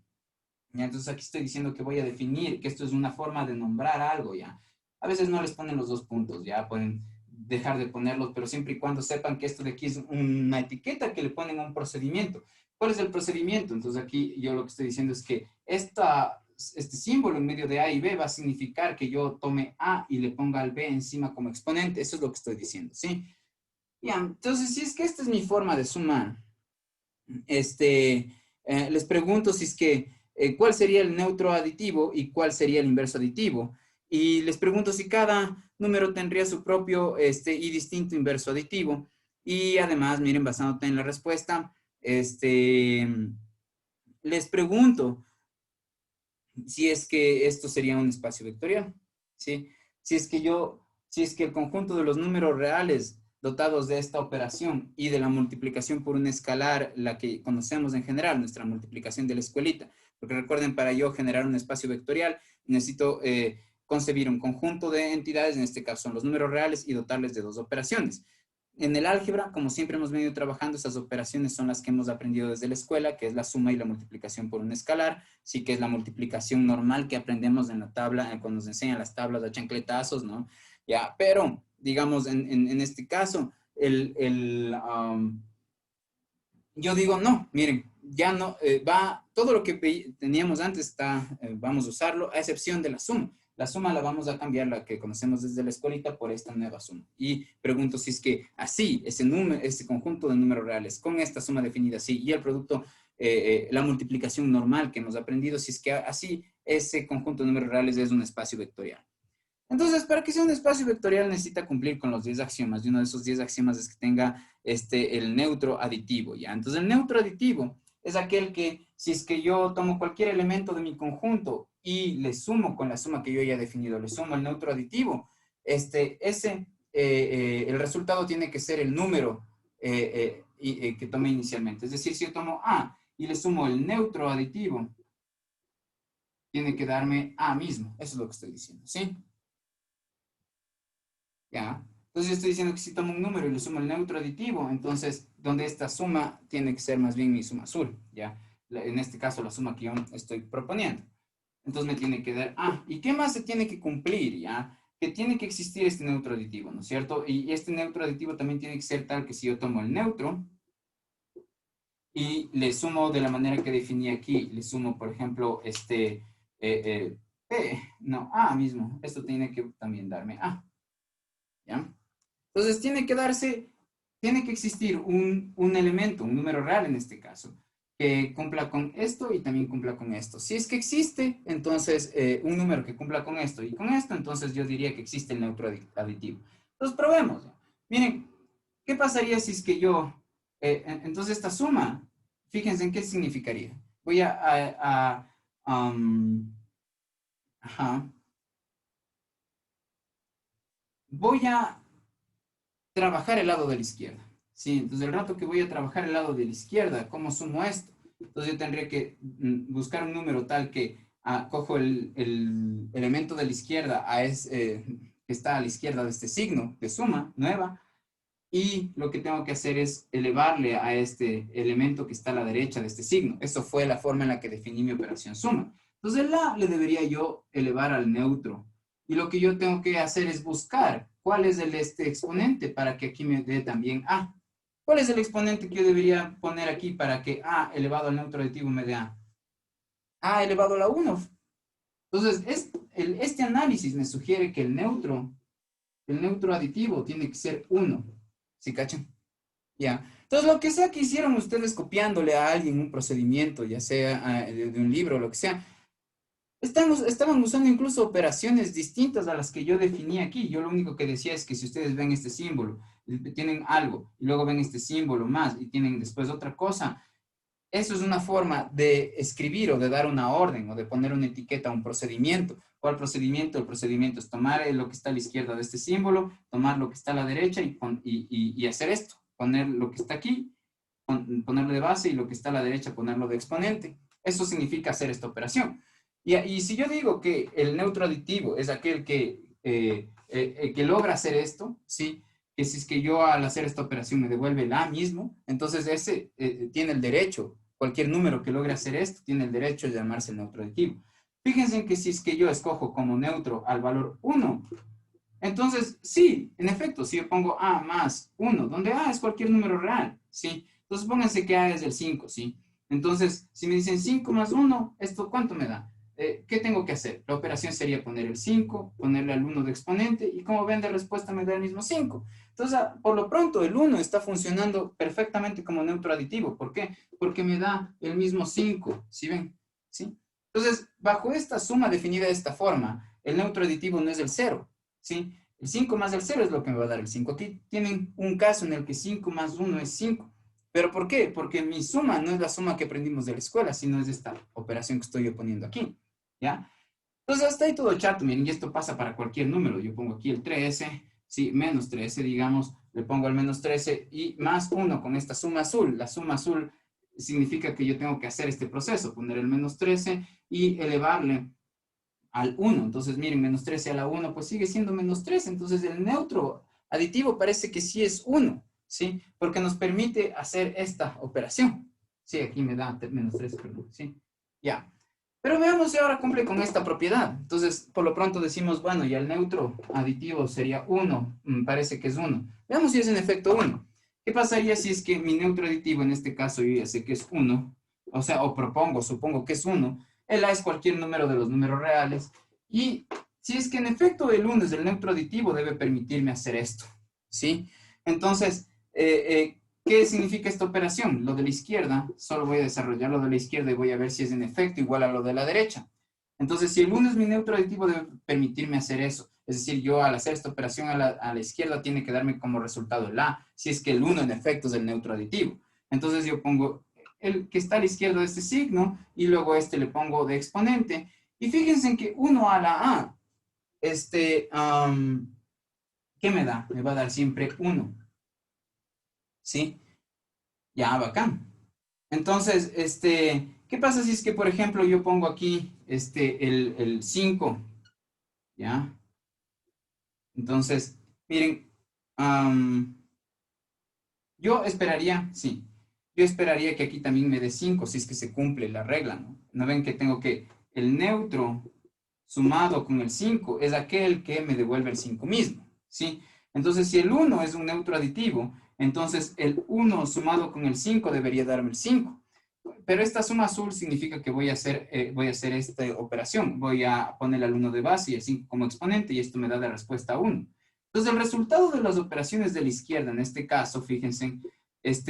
¿ya? Entonces aquí estoy diciendo que voy a definir que esto es una forma de nombrar algo, ¿ya? A veces no les ponen los dos puntos, ¿ya? Pueden dejar de ponerlos, pero siempre y cuando sepan que esto de aquí es una etiqueta que le ponen a un procedimiento. ¿Cuál es el procedimiento? Entonces aquí yo lo que estoy diciendo es que este símbolo en medio de A y B va a significar que yo tome A y le ponga al B encima como exponente. Eso es lo que estoy diciendo, ¿sí? Ya, entonces, si es que esta es mi forma de sumar, les pregunto si es que, ¿cuál sería el neutro aditivo y cuál sería el inverso aditivo? Y les pregunto si cada número tendría su propio y distinto inverso aditivo. Y además, miren, basándote en la respuesta, les pregunto si es que esto sería un espacio vectorial, ¿sí? Si es que el conjunto de los números reales dotados de esta operación y de la multiplicación por un escalar, la que conocemos en general, nuestra multiplicación de la escuelita, porque recuerden, para yo generar un espacio vectorial, necesito concebir un conjunto de entidades, en este caso son los números reales, y dotarles de dos operaciones. En el álgebra, como siempre hemos venido trabajando, esas operaciones son las que hemos aprendido desde la escuela, que es la suma y la multiplicación por un escalar, sí que es la multiplicación normal que aprendemos en la tabla, cuando nos enseñan las tablas de chancletazos, ¿no? Ya, pero, digamos, en este caso, yo digo, no, miren, ya no, todo lo que teníamos antes vamos a usarlo, a excepción de la suma. La suma la vamos a cambiar, la que conocemos desde la escuelita, por esta nueva suma. Y pregunto si es que así, ese conjunto de números reales, con esta suma definida así, y el producto, la multiplicación normal que hemos aprendido, si es que así, ese conjunto de números reales es un espacio vectorial. Entonces, para que sea un espacio vectorial necesita cumplir con los 10 axiomas, y uno de esos 10 axiomas es que tenga el neutro aditivo, ¿ya? Entonces, el neutro aditivo es aquel que, si es que yo tomo cualquier elemento de mi conjunto y le sumo con la suma que yo ya he definido, le sumo el neutro aditivo, el resultado tiene que ser el número que tomé inicialmente. Es decir, si yo tomo A y le sumo el neutro aditivo, tiene que darme A mismo. Eso es lo que estoy diciendo, ¿sí? ¿Ya? Entonces yo estoy diciendo que si tomo un número y le sumo el neutro aditivo, entonces, donde esta suma tiene que ser más bien mi suma azul, ¿ya? En este caso, la suma que yo estoy proponiendo. Entonces me tiene que dar A. ¿Y qué más se tiene que cumplir, ya? Que tiene que existir este neutro aditivo, ¿no es cierto? Y este neutro aditivo también tiene que ser tal que si yo tomo el neutro y le sumo de la manera que definí aquí, le sumo, por ejemplo, P, no, A mismo. Esto tiene que también darme A. ¿Ya? Entonces tiene que existir un elemento, un número real en este caso, que cumpla con esto y también cumpla con esto. Si es que existe, entonces, un número que cumpla con esto y con esto, entonces yo diría que existe el neutro aditivo. Entonces probemos. Miren, ¿qué pasaría si es que entonces esta suma, fíjense en qué significaría. Voy ajá, voy a trabajar el lado de la izquierda. Sí, entonces el rato que voy a trabajar el lado de la izquierda, ¿cómo sumo esto? Entonces yo tendría que buscar un número tal que cojo el elemento de la izquierda que está a la izquierda de este signo de suma nueva, y lo que tengo que hacer es elevarle a este elemento que está a la derecha de este signo. Eso fue la forma en la que definí mi operación suma. Entonces la le debería yo elevar al neutro. Y lo que yo tengo que hacer es buscar cuál es este exponente para que aquí me dé también A. ¿Cuál es el exponente que yo debería poner aquí para que A elevado al neutro aditivo me dé A? A elevado a la 1. Entonces, este análisis me sugiere que el neutro aditivo tiene que ser 1. ¿Sí cachan? Ya. Entonces, lo que sea que hicieron ustedes copiándole a alguien un procedimiento, ya sea de un libro o lo que sea, estaban usando incluso operaciones distintas a las que yo definí aquí. Yo lo único que decía es que si ustedes ven este símbolo, tienen algo, y luego ven este símbolo más, y tienen después otra cosa, eso es una forma de escribir o de dar una orden o de poner una etiqueta a un procedimiento. ¿Cuál procedimiento? El procedimiento es tomar lo que está a la izquierda de este símbolo, tomar lo que está a la derecha y hacer esto. Poner lo que está aquí, ponerlo de base, y lo que está a la derecha ponerlo de exponente. Eso significa hacer esta operación. Y si yo digo que el neutro aditivo es aquel que logra hacer esto, ¿sí? Que si es que yo al hacer esta operación me devuelve el A mismo, entonces ese tiene el derecho, cualquier número que logre hacer esto tiene el derecho de llamarse neutro aditivo. Fíjense en que si es que yo escojo como neutro al valor 1, entonces sí, en efecto, si yo pongo A más 1, donde A es cualquier número real, ¿sí? Entonces pónganse que A es el 5, ¿sí? Entonces, si me dicen 5 más 1, ¿esto cuánto me da? ¿Qué tengo que hacer? La operación sería poner el 5, ponerle al 1 de exponente, y como ven de respuesta me da el mismo 5. Entonces, por lo pronto, el 1 está funcionando perfectamente como neutro aditivo. ¿Por qué? Porque me da el mismo 5, ¿sí ven? ¿Sí? Entonces, bajo esta suma definida de esta forma, el neutro aditivo no es el 0, ¿sí? El 5 más el 0 es lo que me va a dar el 5. Aquí tienen un caso en el que 5 más 1 es 5. ¿Pero por qué? Porque mi suma no es la suma que aprendimos de la escuela, sino es esta operación que estoy yo poniendo aquí, ¿ya? Entonces, hasta ahí todo chato, miren, y esto pasa para cualquier número. Yo pongo aquí el 13, sí, menos 13, digamos, le pongo el menos 13 y más 1 con esta suma azul. La suma azul significa que yo tengo que hacer este proceso, poner el menos 13 y elevarle al 1. Entonces, miren, menos 13 a la 1, pues sigue siendo menos 13. Entonces, el neutro aditivo parece que sí es 1, ¿sí? Porque nos permite hacer esta operación. Sí, aquí me da menos 13, perdón, ¿sí? Ya. Pero veamos si ahora cumple con esta propiedad. Entonces, por lo pronto decimos, bueno, ya el neutro aditivo sería 1, parece que es 1. Veamos si es en efecto 1. ¿Qué pasaría si es que mi neutro aditivo, en este caso yo ya sé que es 1, o sea, supongo que es 1, el A es cualquier número de los números reales, y si es que en efecto el 1 es el neutro aditivo, debe permitirme hacer esto, ¿sí? Entonces, ¿qué significa esta operación? Lo de la izquierda, solo voy a desarrollar lo de la izquierda y voy a ver si es en efecto igual a lo de la derecha. Entonces, si el 1 es mi neutro aditivo, debe permitirme hacer eso. Es decir, yo al hacer esta operación a la izquierda tiene que darme como resultado el A, si es que el 1 en efecto es el neutro aditivo. Entonces yo pongo el que está a la izquierda de este signo y luego este le pongo de exponente. Y fíjense en que 1 a la A, ¿qué me da? Me va a dar siempre 1. ¿Sí? Ya, bacán. Entonces, ¿qué pasa si es que, por ejemplo, yo pongo aquí el 5? ¿Ya? Entonces, miren, yo esperaría, sí, yo esperaría que aquí también me dé 5 si es que se cumple la regla, ¿no? ¿No ven que tengo que el neutro sumado con el 5 es aquel que me devuelve el 5 mismo, ¿sí? Entonces, si el 1 es un neutro aditivo, entonces el 1 sumado con el 5 debería darme el 5. Pero esta suma azul significa que voy a hacer esta operación. Voy a poner al 1 de base y el 5 como exponente, y esto me da de respuesta 1. Entonces, el resultado de las operaciones de la izquierda, en este caso, fíjense,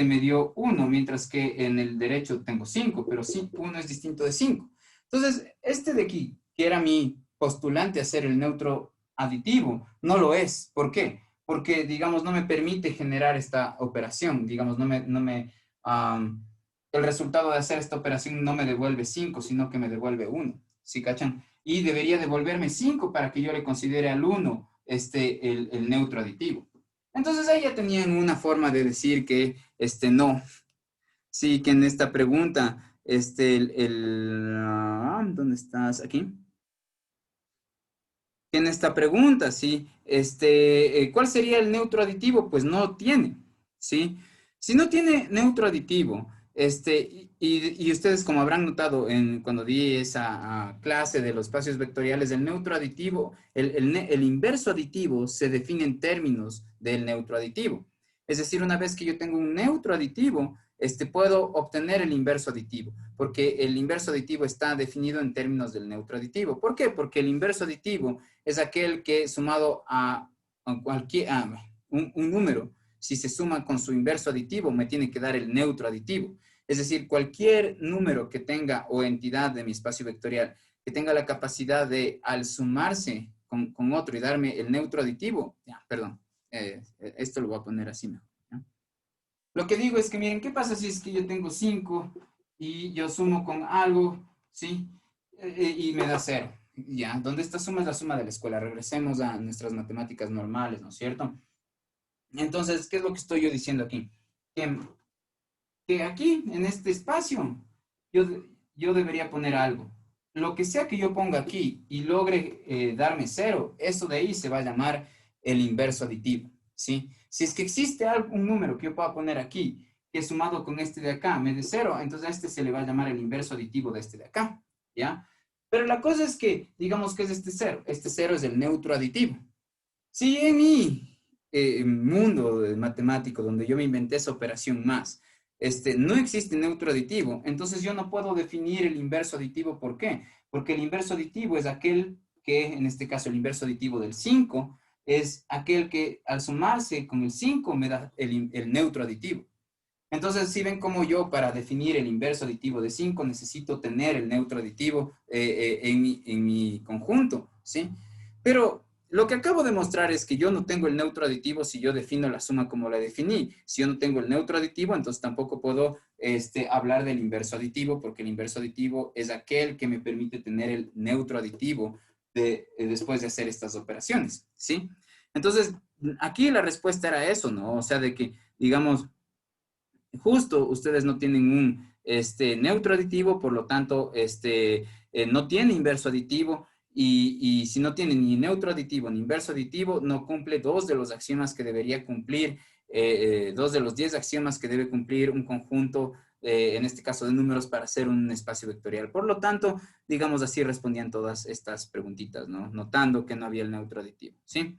me dio 1, mientras que en el derecho tengo 5, pero sí, 1 es distinto de 5. Entonces, este de aquí, que era mi postulante a ser el neutro aditivo, no lo es. ¿Por qué? Porque, digamos, no me permite generar esta operación. Digamos, el resultado de hacer esta operación no me devuelve 5, sino que me devuelve 1. ¿Sí cachan? Y debería devolverme 5 para que yo le considere al 1 el neutro aditivo. Entonces ahí ya tenían una forma de decir que no. Sí, que en esta pregunta ¿dónde estás? Aquí. Tiene esta pregunta, ¿sí? ¿Cuál sería el neutro aditivo? Pues no tiene, ¿sí? Si no tiene neutro aditivo, y ustedes como habrán notado cuando di esa clase de los espacios vectoriales, el neutro aditivo, el inverso aditivo se define en términos del neutro aditivo. Es decir, una vez que yo tengo un neutro aditivo, puedo obtener el inverso aditivo, porque el inverso aditivo está definido en términos del neutro aditivo. ¿Por qué? Porque el inverso aditivo es aquel que sumado a un número, si se suma con su inverso aditivo, me tiene que dar el neutro aditivo. Es decir, cualquier número que tenga o entidad de mi espacio vectorial que tenga la capacidad de, al sumarse con otro y darme el neutro aditivo, perdón, esto lo voy a poner así mejor. ¿No? Lo que digo es que, miren, ¿qué pasa si es que yo tengo 5 y yo sumo con algo, ¿sí? Y me da 0. Ya, donde esta suma es la suma de la escuela. Regresemos a nuestras matemáticas normales, ¿no es cierto? Entonces, ¿qué es lo que estoy yo diciendo aquí? Que aquí, en este espacio, yo, yo debería poner algo. Lo que sea que yo ponga aquí y logre darme 0, eso de ahí se va a llamar el inverso aditivo, ¿sí? Si es que existe un número que yo pueda poner aquí, que sumado con este de acá me dé 0, entonces a este se le va a llamar el inverso aditivo de este de acá, ¿ya? Pero la cosa es que, digamos que es este 0 es el neutro aditivo. Si en mi mundo matemático, donde yo me inventé esa operación más, no existe neutro aditivo, entonces yo no puedo definir el inverso aditivo. ¿Por qué? Porque el inverso aditivo es aquel que, en este caso, el inverso aditivo del 5, es aquel que al sumarse con el 5 me da el neutro aditivo. Entonces, si ven cómo yo para definir el inverso aditivo de 5 necesito tener el neutro aditivo en mi conjunto, ¿sí? Pero lo que acabo de mostrar es que yo no tengo el neutro aditivo si yo defino la suma como la definí. Si yo no tengo el neutro aditivo, entonces tampoco puedo hablar del inverso aditivo, porque el inverso aditivo es aquel que me permite tener el neutro aditivo después de hacer estas operaciones, ¿sí? Entonces, aquí la respuesta era eso, ¿no? O sea, de que, digamos, justo ustedes no tienen un neutro aditivo, por lo tanto, no tiene inverso aditivo, y si no tiene ni neutro aditivo ni inverso aditivo, no cumple dos de los axiomas que debería cumplir, dos de los 10 axiomas que debe cumplir un conjunto, en este caso de números, para hacer un espacio vectorial. Por lo tanto, digamos así, respondían todas estas preguntitas, ¿no? Notando que no había el neutro aditivo, ¿sí?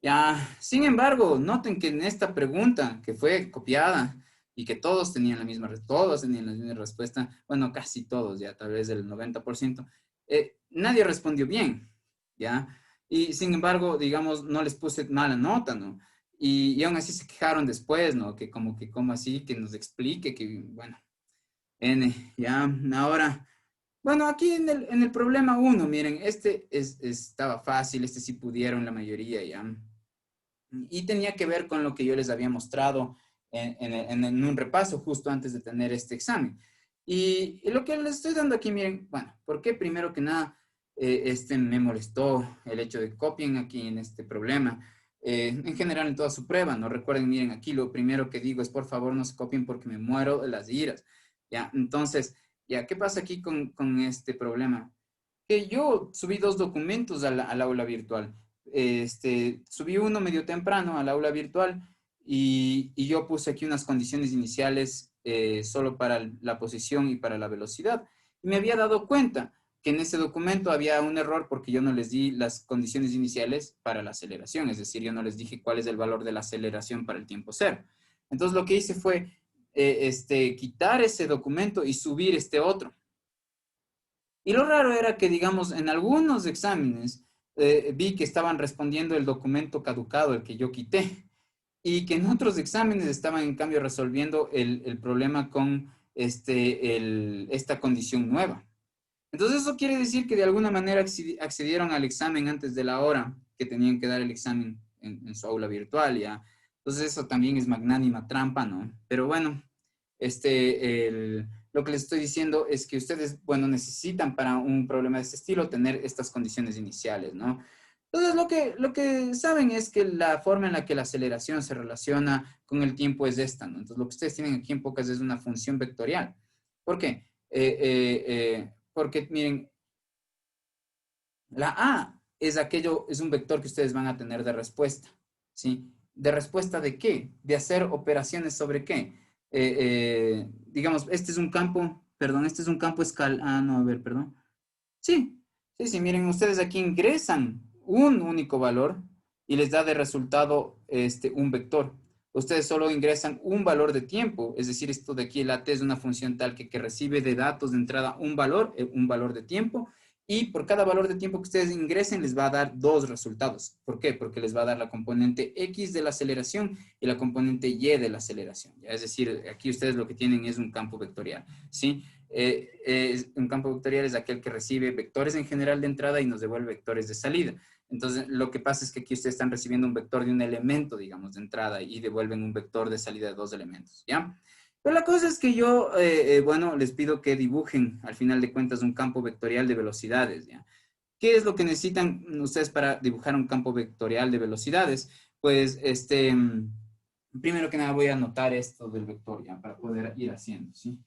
Ya, sin embargo, noten que en esta pregunta que fue copiada y que todos tenían la misma respuesta, bueno, casi todos, ya tal vez el 90%, nadie respondió bien, ¿ya? Y sin embargo, digamos, no les puse mala nota, ¿no? Y aún así se quejaron después, ¿no? Que como así, que nos explique, que, bueno, ya, ahora... Bueno, aquí en el problema uno, miren, estaba fácil, sí pudieron la mayoría, ya. Y tenía que ver con lo que yo les había mostrado en un repaso justo antes de tener este examen. Y lo que les estoy dando aquí, miren, bueno, ¿por qué primero que nada me molestó el hecho de copien aquí en este problema? En general en toda su prueba, ¿no? Recuerden, miren, aquí lo primero que digo es, por favor, no se copien porque me muero de las iras, ¿ya? Entonces, ¿ya qué pasa aquí con este problema? Que yo subí 2 documentos al aula virtual. Subí uno medio temprano al aula virtual y yo puse aquí unas condiciones iniciales solo para la posición y para la velocidad. Y me había dado cuenta que en ese documento había un error porque yo no les di las condiciones iniciales para la aceleración, es decir, yo no les dije cuál es el valor de la aceleración para el tiempo cero. Entonces lo que hice fue quitar ese documento y subir este otro. Y lo raro era que, digamos, en algunos exámenes vi que estaban respondiendo el documento caducado, el que yo quité, y que en otros exámenes estaban, en cambio, resolviendo el problema con esta condición nueva. Entonces, eso quiere decir que de alguna manera accedieron al examen antes de la hora que tenían que dar el examen en su aula virtual, ¿ya? Entonces, eso también es magnánima trampa, ¿no? Pero bueno, lo que les estoy diciendo es que ustedes, bueno, necesitan para un problema de este estilo tener estas condiciones iniciales, ¿no? Entonces, lo que saben es que la forma en la que la aceleración se relaciona con el tiempo es esta, ¿no? Entonces, lo que ustedes tienen aquí en pocas es una función vectorial. ¿Por qué? Porque, miren, la A es un vector que ustedes van a tener de respuesta, ¿sí? ¿De respuesta de qué? De hacer operaciones sobre qué. Digamos, este es un campo, perdón, este es un campo escalar, no, a ver, perdón. Sí, sí, miren, ustedes aquí ingresan un único valor y les da de resultado un vector. Ustedes solo ingresan un valor de tiempo, es decir, esto de aquí, el AT es una función tal que recibe de datos de entrada un valor de tiempo, y por cada valor de tiempo que ustedes ingresen les va a dar dos resultados. ¿Por qué? Porque les va a dar la componente X de la aceleración y la componente Y de la aceleración. Es decir, aquí ustedes lo que tienen es un campo vectorial, ¿sí? Un campo vectorial es aquel que recibe vectores en general de entrada y nos devuelve vectores de salida. Entonces, lo que pasa es que aquí ustedes están recibiendo un vector de un elemento, digamos, de entrada y devuelven un vector de salida de dos elementos, ¿ya? Pero la cosa es que yo, bueno, les pido que dibujen, al final de cuentas, un campo vectorial de velocidades, ¿ya? ¿Qué es lo que necesitan ustedes para dibujar un campo vectorial de velocidades? Pues, primero que nada voy a anotar esto del vector, ¿ya? Para poder ir haciendo, ¿sí?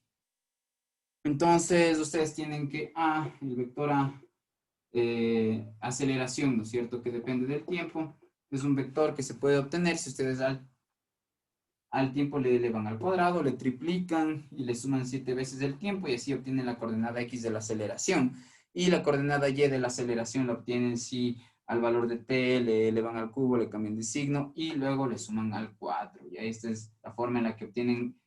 Entonces, ustedes tienen que el vector A, aceleración, ¿no es cierto? Que depende del tiempo. Es un vector que se puede obtener si ustedes al tiempo le elevan al cuadrado, le triplican y le suman 7 veces el tiempo y así obtienen la coordenada X de la aceleración. Y la coordenada Y de la aceleración la obtienen si al valor de t le elevan al cubo, le cambian de signo y luego le suman al 4. Y esta es la forma en la que obtienen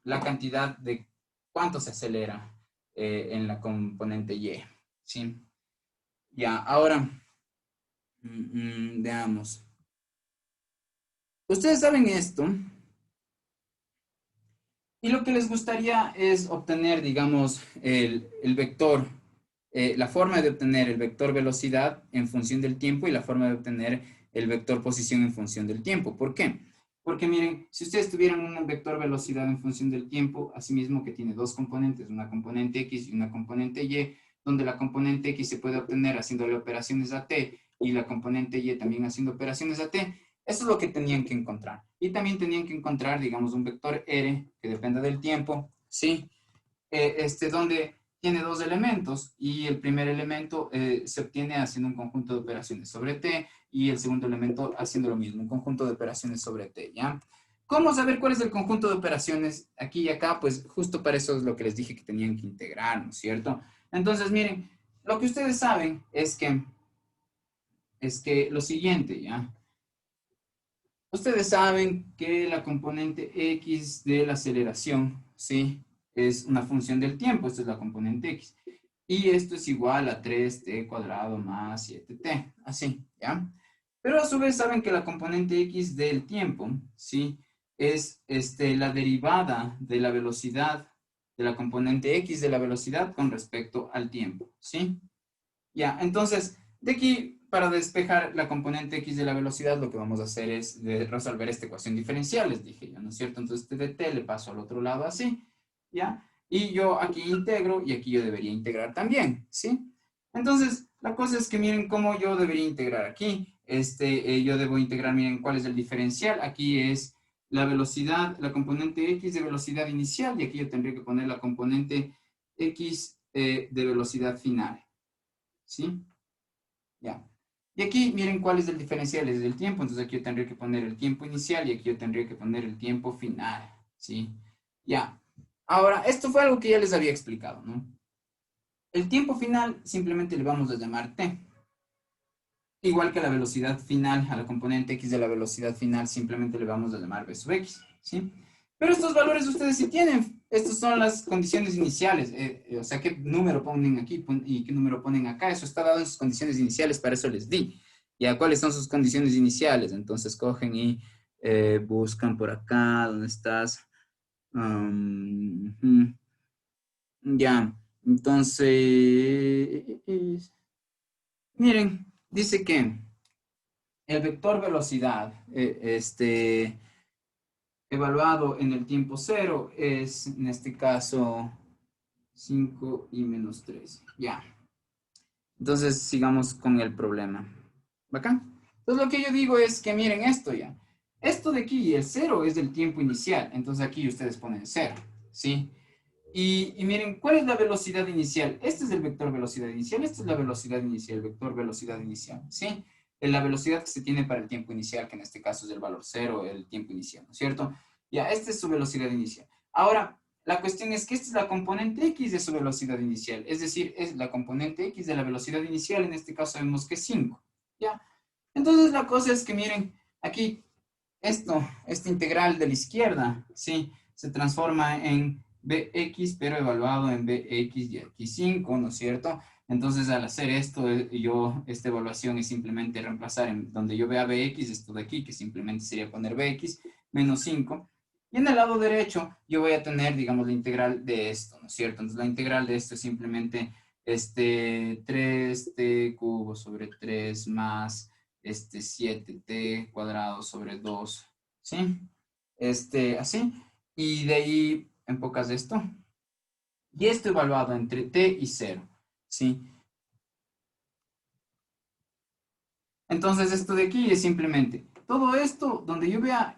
la cantidad de cuánto se acelera en la componente Y. ¿Sí? Ya, ahora veamos. Ustedes saben esto y lo que les gustaría es obtener, digamos, el vector, la forma de obtener el vector velocidad en función del tiempo y la forma de obtener el vector posición en función del tiempo. ¿Por qué? Porque miren, si ustedes tuvieran un vector velocidad en función del tiempo, asimismo que tiene dos componentes, una componente X y una componente Y, donde la componente X se puede obtener haciéndole operaciones a t y la componente Y también haciendo operaciones a t, eso es lo que tenían que encontrar. Y también tenían que encontrar, digamos, un vector R que dependa del tiempo, ¿sí? Donde tiene dos elementos y el primer elemento se obtiene haciendo un conjunto de operaciones sobre T y el segundo elemento haciendo lo mismo, un conjunto de operaciones sobre T, ¿ya? ¿Cómo saber cuál es el conjunto de operaciones aquí y acá? Pues justo para eso es lo que les dije que tenían que integrar, ¿no es cierto? Entonces, miren, lo que ustedes saben es que lo siguiente, ¿ya? Ustedes saben que la componente X de la aceleración, ¿sí? Es una función del tiempo, esta es la componente X. Y esto es igual a 3t cuadrado más 7t, así, ¿ya? Pero a su vez saben que la componente X del tiempo, ¿sí? Es la derivada de la velocidad de la componente X de la velocidad con respecto al tiempo, ¿sí? Ya, entonces, de aquí, para despejar la componente X de la velocidad, lo que vamos a hacer es resolver esta ecuación diferencial, les dije yo, ¿no es cierto? Entonces, este de t le paso al otro lado así, ¿ya? Y yo aquí integro y aquí yo debería integrar también, ¿sí? Entonces, la cosa es que miren cómo yo debería integrar aquí. Yo debo integrar, miren, cuál es el diferencial. Aquí es la velocidad, la componente X de velocidad inicial y aquí yo tendría que poner la componente X de velocidad final. ¿Sí? Ya. Y aquí miren cuál es el diferencial, es el tiempo. Entonces aquí yo tendría que poner el tiempo inicial y aquí yo tendría que poner el tiempo final. ¿Sí? Ya. Ahora, esto fue algo que ya les había explicado, ¿no? El tiempo final simplemente le vamos a llamar t. Igual que la velocidad final, a la componente x de la velocidad final simplemente le vamos a llamar v sub x. ¿Sí? Pero estos valores ustedes sí tienen. Estas son las condiciones iniciales. O sea, ¿qué número ponen aquí y qué número ponen acá? Eso está dado en sus condiciones iniciales, para eso les di. ¿Ya cuáles son sus condiciones iniciales? Entonces cogen y buscan por acá, ¿dónde estás? Ya, entonces, miren, dice que el vector velocidad, evaluado en el tiempo cero es, en este caso, 5 y menos 13. Ya. Entonces, sigamos con el problema. ¿Bacán? Entonces, lo que yo digo es que miren esto ya. Esto de aquí, el cero es del tiempo inicial. Entonces, aquí ustedes ponen cero. ¿Sí? Y miren, ¿cuál es la velocidad inicial? Este es el vector velocidad inicial, esta es la velocidad inicial, el vector velocidad inicial, ¿sí? La velocidad que se tiene para el tiempo inicial, que en este caso es el valor cero, el tiempo inicial, ¿no es cierto? Ya, esta es su velocidad inicial. Ahora, la cuestión es que esta es la componente X de su velocidad inicial, es decir, es la componente X de la velocidad inicial, en este caso vemos que es 5, ¿ya? Entonces la cosa es que miren, aquí esta integral de la izquierda, ¿sí? Se transforma en bx, pero evaluado en bx y aquí 5, ¿no es cierto? Entonces, al hacer esto, esta evaluación es simplemente reemplazar en donde yo vea bx, esto de aquí, que simplemente sería poner bx, menos 5. Y en el lado derecho, yo voy a tener, digamos, la integral de esto, ¿no es cierto? Entonces, la integral de esto es simplemente 3t cubo sobre 3 más 7t cuadrado sobre 2, ¿sí? Así. Y de ahí, en pocas de esto. Y esto evaluado entre t y 0, ¿sí? Entonces, esto de aquí es simplemente todo esto, donde yo vea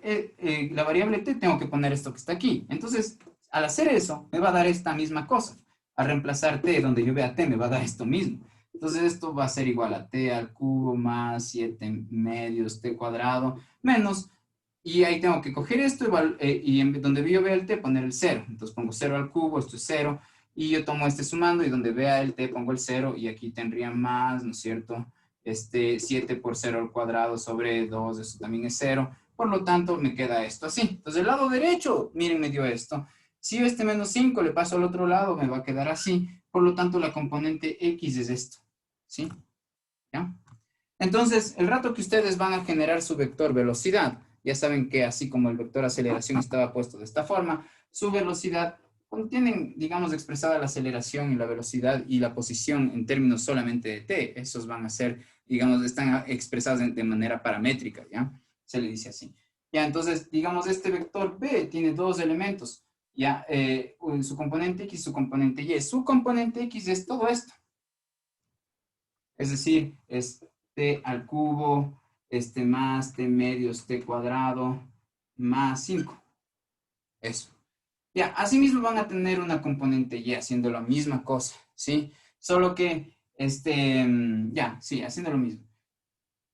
la variable t, tengo que poner esto que está aquí. Entonces, al hacer eso, me va a dar esta misma cosa. Al reemplazar t, donde yo vea t, me va a dar esto mismo. Entonces, esto va a ser igual a t al cubo más 7 medios t cuadrado menos, y ahí tengo que coger esto y donde yo vea el t, poner el 0. Entonces, pongo 0 al cubo, esto es 0, y yo tomo este sumando, y donde vea el t, pongo el 0, y aquí tendría más, ¿no es cierto?, 7 por 0 al cuadrado sobre 2, eso también es 0. Por lo tanto, me queda esto así. Entonces, el lado derecho, miren, me dio esto. Si yo este menos 5 le paso al otro lado, me va a quedar así. Por lo tanto, la componente X es esto. ¿Sí? ¿Ya? Entonces, el rato que ustedes van a generar su vector velocidad, ya saben que así como el vector aceleración estaba puesto de esta forma, su velocidad, cuando tienen, digamos, expresada la aceleración y la velocidad y la posición en términos solamente de t, esos van a ser, digamos, están expresados de manera paramétrica, ¿ya? Se le dice así. Ya, entonces, digamos, este vector b tiene dos elementos, ya, su componente x y su componente y. Su componente x es todo esto. Es decir, es t al cubo, más t medios t cuadrado, más 5. Eso. Ya, asimismo van a tener una componente y haciendo la misma cosa, ¿sí? Solo que, ya, sí, haciendo lo mismo.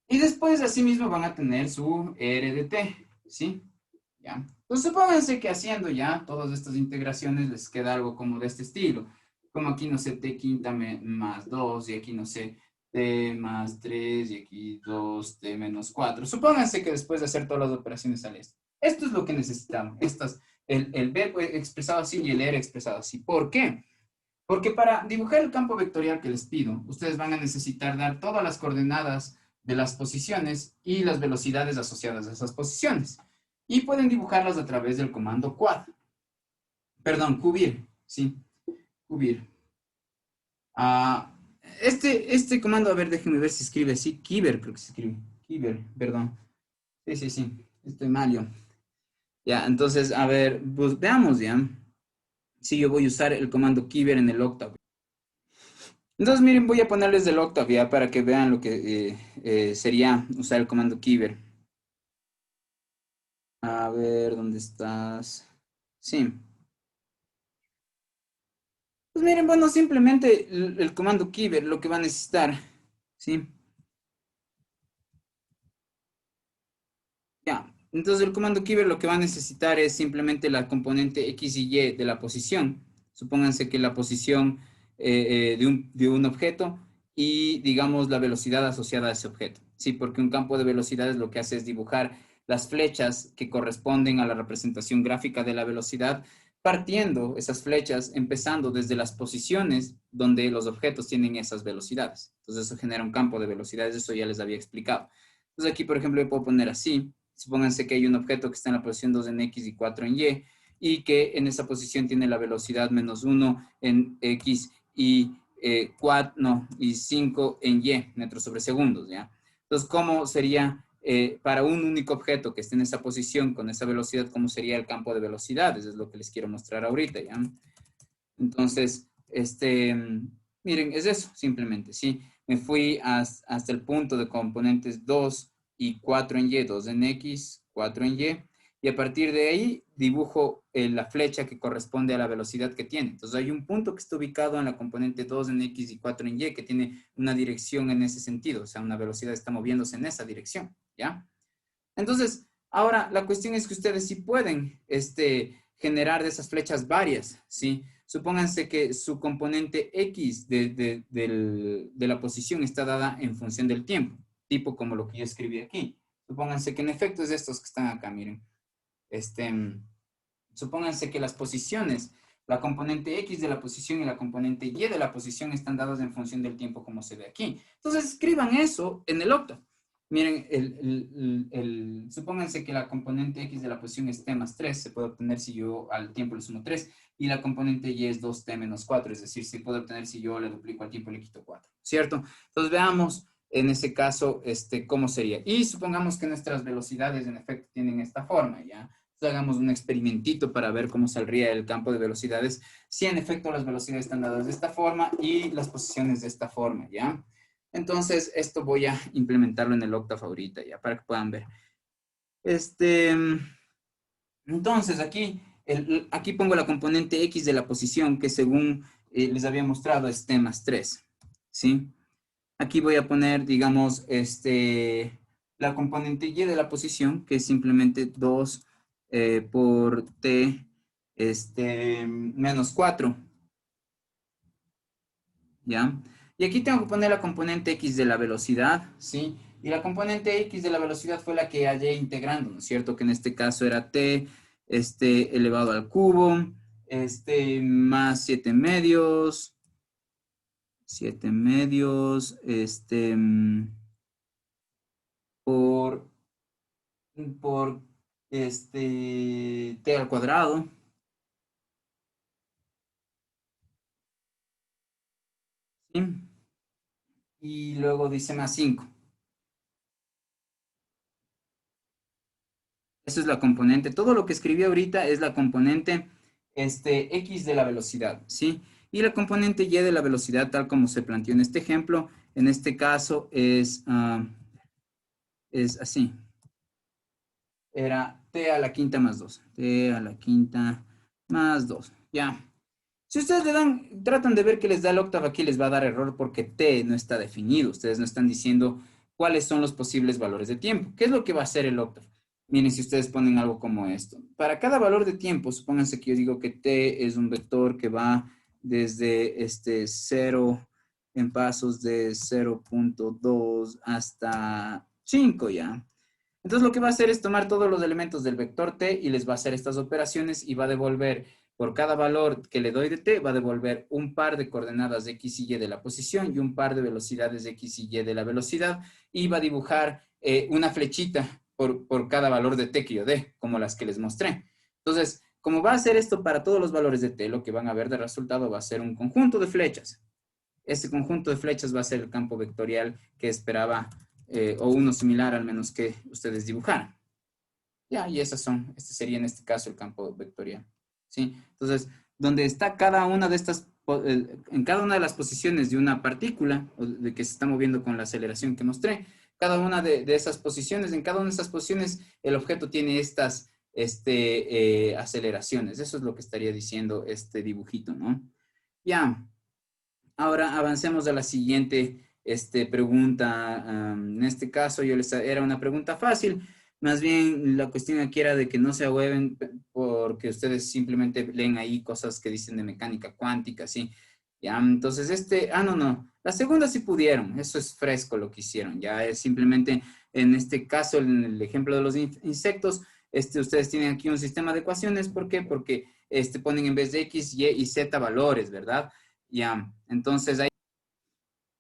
Y después, asimismo, van a tener su r de t, ¿sí? Ya. Entonces, supónganse que haciendo ya todas estas integraciones les queda algo como de este estilo. Como aquí, no sé, t quinta más 2, y aquí, no sé, t más 3, y aquí 2t menos 4. Supónganse que después de hacer todas las operaciones sale esto. Esto es lo que necesitamos. El b expresado así y el r expresado así. ¿Por qué? Porque para dibujar el campo vectorial que les pido, ustedes van a necesitar dar todas las coordenadas de las posiciones y las velocidades asociadas a esas posiciones. Y pueden dibujarlas a través del comando quad. Perdón, cubir, ¿sí? Cubir. Ah, este comando, a ver, déjenme ver si escribe así. Kiber, creo que se escribe. Kiber, perdón. Sí, sí, sí. Estoy mal yo. Ya, entonces, a ver, pues veamos ya. Si yo voy a usar el comando Kiber en el Octave. Entonces, miren, voy a ponerles el Octave ya para que vean lo que sería usar el comando Kiber. A ver, ¿dónde estás? Sí. Pues miren, bueno, simplemente el comando Kiber lo que va a necesitar, ¿sí? Ya. Entonces, el comando Kiber lo que va a necesitar es simplemente la componente X y Y de la posición. Supónganse que la posición de un objeto y, digamos, la velocidad asociada a ese objeto. Sí, porque un campo de velocidades lo que hace es dibujar las flechas que corresponden a la representación gráfica de la velocidad, partiendo esas flechas, empezando desde las posiciones donde los objetos tienen esas velocidades. Entonces, eso genera un campo de velocidades, eso ya les había explicado. Entonces, aquí, por ejemplo, yo puedo poner así. Supónganse que hay un objeto que está en la posición 2 en X y 4 en Y, y que en esa posición tiene la velocidad menos 1 en X y 4, no, y 5 en Y, metros sobre segundos, ¿ya? Entonces, ¿cómo sería para un único objeto que esté en esa posición con esa velocidad, cómo sería el campo de velocidades? Es lo que les quiero mostrar ahorita, ¿ya? Entonces, miren, es eso, simplemente, ¿sí? Me fui hasta el punto de componentes 2 y 4 en Y, 2 en X, 4 en Y, y a partir de ahí dibujo la flecha que corresponde a la velocidad que tiene. Entonces hay un punto que está ubicado en la componente 2 en X y 4 en Y que tiene una dirección en ese sentido, o sea, una velocidad está moviéndose en esa dirección, ¿ya? Entonces, ahora la cuestión es que ustedes sí pueden generar de esas flechas varias, ¿sí? Supónganse que su componente X de la posición está dada en función del tiempo, tipo como lo que yo escribí aquí. Supónganse que en efecto es de estos que están acá, miren. Supónganse que las posiciones, la componente X de la posición y la componente Y de la posición están dadas en función del tiempo como se ve aquí. Entonces escriban eso en el octavo. Miren, supónganse que la componente X de la posición es T más 3, se puede obtener si yo al tiempo le sumo 3, y la componente Y es 2T menos 4, es decir, se puede obtener si yo le duplico al tiempo y le quito 4, ¿cierto? Entonces veamos en ese caso cómo sería. Y supongamos que nuestras velocidades en efecto tienen esta forma, ¿ya? Entonces hagamos un experimentito para ver cómo saldría el campo de velocidades, si en efecto las velocidades están dadas de esta forma y las posiciones de esta forma, ¿ya? Entonces, esto voy a implementarlo en el Octave ahorita, ya, para que puedan ver. Entonces, aquí pongo la componente X de la posición, que según les había mostrado es T más 3, ¿sí? Aquí voy a poner, digamos, la componente Y de la posición, que es simplemente 2 por T menos 4, ¿ya? Y aquí tengo que poner la componente X de la velocidad, ¿sí? Y la componente X de la velocidad fue la que hallé integrando, ¿no es cierto? Que en este caso era T, elevado al cubo, más 7 medios, por, por, T al cuadrado, ¿sí? Y luego dice más 5. Esa es la componente. Todo lo que escribí ahorita es la componente X de la velocidad, ¿sí? Y la componente Y de la velocidad, tal como se planteó en este ejemplo, en este caso es así. Era T a la quinta más 2. T a la quinta más 2. Ya. Si ustedes tratan de ver qué les da el octavo aquí, les va a dar error porque T no está definido. Ustedes no están diciendo cuáles son los posibles valores de tiempo. ¿Qué es lo que va a hacer el octavo? Miren, si ustedes ponen algo como esto. Para cada valor de tiempo, supónganse que yo digo que T es un vector que va desde 0 en pasos de 0.2 hasta 5 ya. Entonces lo que va a hacer es tomar todos los elementos del vector t y les va a hacer estas operaciones y va a devolver, por cada valor que le doy de t, va a devolver un par de coordenadas de x y y de la posición y un par de velocidades de x y y de la velocidad y va a dibujar una flechita por cada valor de t que yo dé, como las que les mostré. Entonces, como va a hacer esto para todos los valores de t, lo que van a ver de resultado va a ser un conjunto de flechas. Este conjunto de flechas va a ser el campo vectorial que esperaba o uno similar al menos que ustedes dibujaran. Ya, y este sería en este caso el campo vectorial. ¿Sí? Entonces, donde está cada una de estas, en cada una de las posiciones de una partícula, o de que se está moviendo con la aceleración que mostré, cada una de esas posiciones, en cada una de esas posiciones, el objeto tiene estas aceleraciones. Eso es lo que estaría diciendo este dibujito, ¿no? Ya. Ahora avancemos a la siguiente pregunta. En este caso era una pregunta fácil. Más bien la cuestión aquí era de que no se ahueven porque ustedes simplemente leen ahí cosas que dicen de mecánica cuántica, ¿sí? Ya, entonces no. La segunda sí pudieron. Eso es fresco lo que hicieron. Ya es simplemente, en este caso, en el ejemplo de los insectos, ustedes tienen aquí un sistema de ecuaciones. ¿Por qué? Porque ponen en vez de X, Y y Z valores, ¿verdad? Ya, entonces ahí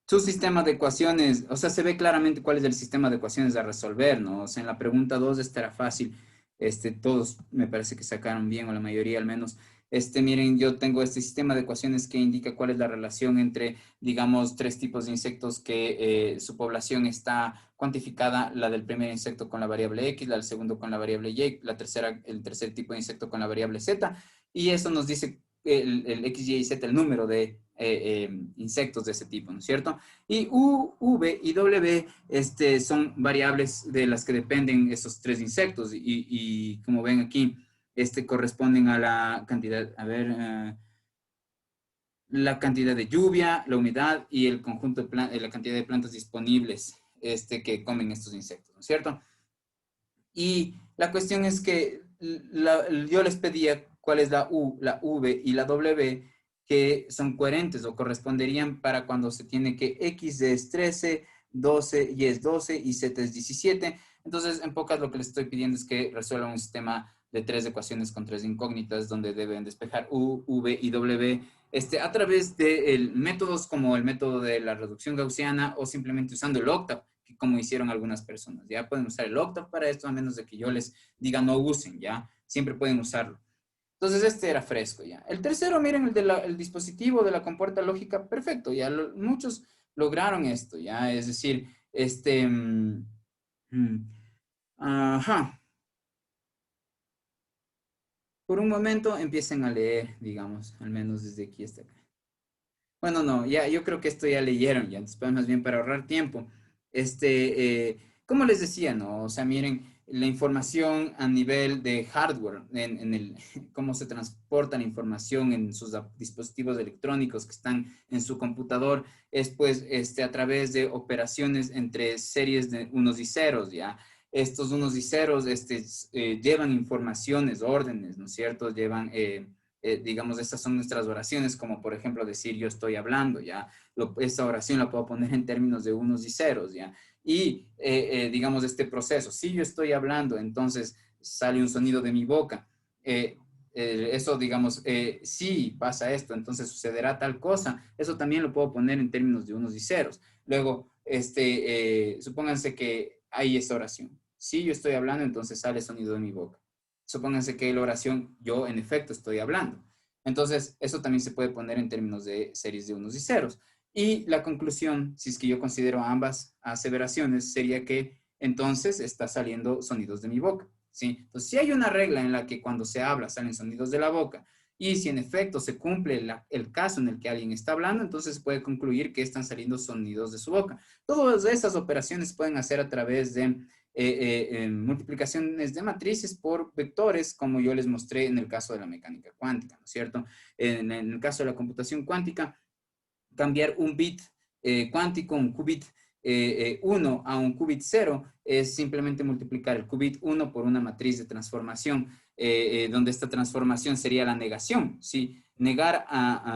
su sistema de ecuaciones, o sea, se ve claramente cuál es el sistema de ecuaciones a resolver, ¿no? O sea, en la pregunta 2 esta era fácil. Todos me parece que sacaron bien, o la mayoría al menos. Miren, yo tengo este sistema de ecuaciones que indica cuál es la relación entre, digamos, tres tipos de insectos que su población está cuantificada, la del primer insecto con la variable X, la del segundo con la variable Y, el tercer tipo de insecto con la variable Z, y eso nos dice el X, Y y Z, el número de insectos de ese tipo, ¿no es cierto? Y U, V y W son variables de las que dependen esos tres insectos y como ven aquí, corresponden a la cantidad, a ver, la cantidad de lluvia, la humedad y el conjunto de la cantidad de plantas disponibles que comen estos insectos, ¿no es cierto? Y la cuestión es que yo les pedía cuál es la U, la V y la W que son coherentes o corresponderían para cuando se tiene que X es 13, 12, Y es 12 y Z es 17. Entonces, en pocas lo que les estoy pidiendo es que resuelvan un sistema de tres ecuaciones con tres incógnitas donde deben despejar U, V y W a través de métodos como el método de la reducción gaussiana o simplemente usando el octave como hicieron algunas personas. Ya pueden usar el octave para esto, a menos de que yo les diga no usen, ya. Siempre pueden usarlo. Entonces, este era fresco, ya. El tercero, miren, el dispositivo de la compuerta lógica, perfecto, ya. Muchos lograron esto, ya. Es decir, ajá. Por un momento empiecen a leer, digamos, al menos desde aquí hasta acá. Bueno, no, ya, yo creo que esto ya leyeron, ya, después más bien para ahorrar tiempo. Como les decía, ¿no? O sea, miren, la información a nivel de hardware, cómo se transporta la información en sus dispositivos electrónicos que están en su computador, es pues a través de operaciones entre series de unos y ceros, ¿ya? Estos unos y ceros llevan informaciones, órdenes, ¿no es cierto? Llevan digamos, estas son nuestras oraciones, como por ejemplo decir yo estoy hablando, ¿ya? Esta oración la puedo poner en términos de unos y ceros, ¿ya? Y, digamos, este proceso, si yo estoy hablando, entonces sale un sonido de mi boca. Eso, digamos, si pasa esto, entonces sucederá tal cosa. Eso también lo puedo poner en términos de unos y ceros. Luego, supónganse que hay esta oración. Si yo estoy hablando, entonces sale sonido de mi boca. Supónganse que la oración yo en efecto estoy hablando. Entonces, eso también se puede poner en términos de series de unos y ceros. Y la conclusión, si es que yo considero ambas aseveraciones, sería que entonces está saliendo sonidos de mi boca, ¿sí? Entonces, si hay una regla en la que cuando se habla salen sonidos de la boca y si en efecto se cumple el caso en el que alguien está hablando, entonces se puede concluir que están saliendo sonidos de su boca. Todas esas operaciones pueden hacer a través de multiplicaciones de matrices por vectores, como yo les mostré en el caso de la mecánica cuántica, ¿no es cierto? En el caso de la computación cuántica, cambiar un bit cuántico, un qubit 1 a un qubit 0, es simplemente multiplicar el qubit 1 por una matriz de transformación, donde esta transformación sería la negación, ¿sí? Negar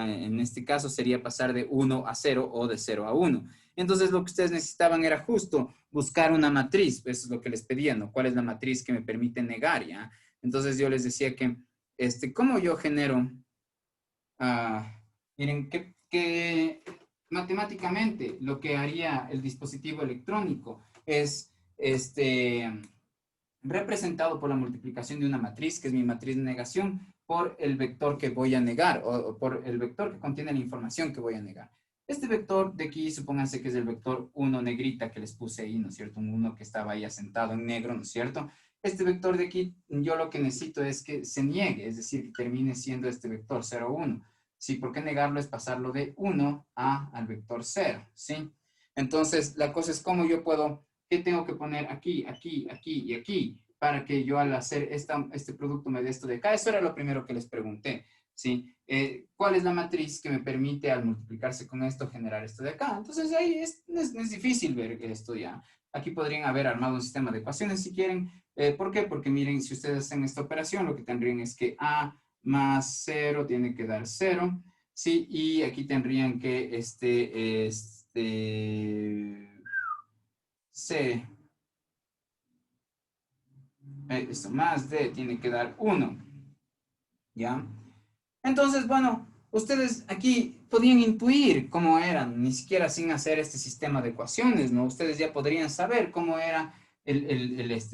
en este caso sería pasar de 1 a 0 o de 0 a 1. Entonces lo que ustedes necesitaban era justo buscar una matriz, eso es lo que les pedía, ¿no? ¿Cuál es la matriz que me permite negar, ya? Entonces yo les decía que, ¿cómo yo genero? Miren, que matemáticamente lo que haría el dispositivo electrónico es representado por la multiplicación de una matriz, que es mi matriz de negación, por el vector que voy a negar, o por el vector que contiene la información que voy a negar. Este vector de aquí, supónganse que es el vector 1 negrita que les puse ahí, ¿no es cierto? Un 1 que estaba ahí asentado en negro, ¿no es cierto? Este vector de aquí, yo lo que necesito es que se niegue, es decir, que termine siendo este vector 0, 1. Sí, ¿por qué negarlo? Es pasarlo de 1 al vector 0, ¿sí? Entonces, la cosa es cómo yo puedo, ¿qué tengo que poner aquí, aquí, aquí y aquí? Para que yo al hacer este producto me dé esto de acá. Eso era lo primero que les pregunté, ¿sí? ¿Cuál es la matriz que me permite al multiplicarse con esto generar esto de acá? Entonces ahí no es difícil ver esto ya. Aquí podrían haber armado un sistema de ecuaciones si quieren. ¿Por qué? Porque miren, si ustedes hacen esta operación, lo que tendrían es que A más 0 tiene que dar 0, ¿sí? Y aquí tendrían que C esto más D tiene que dar 1, ¿ya? Entonces, bueno, ustedes aquí podían intuir cómo eran, ni siquiera sin hacer este sistema de ecuaciones, ¿no? Ustedes ya podrían saber cómo era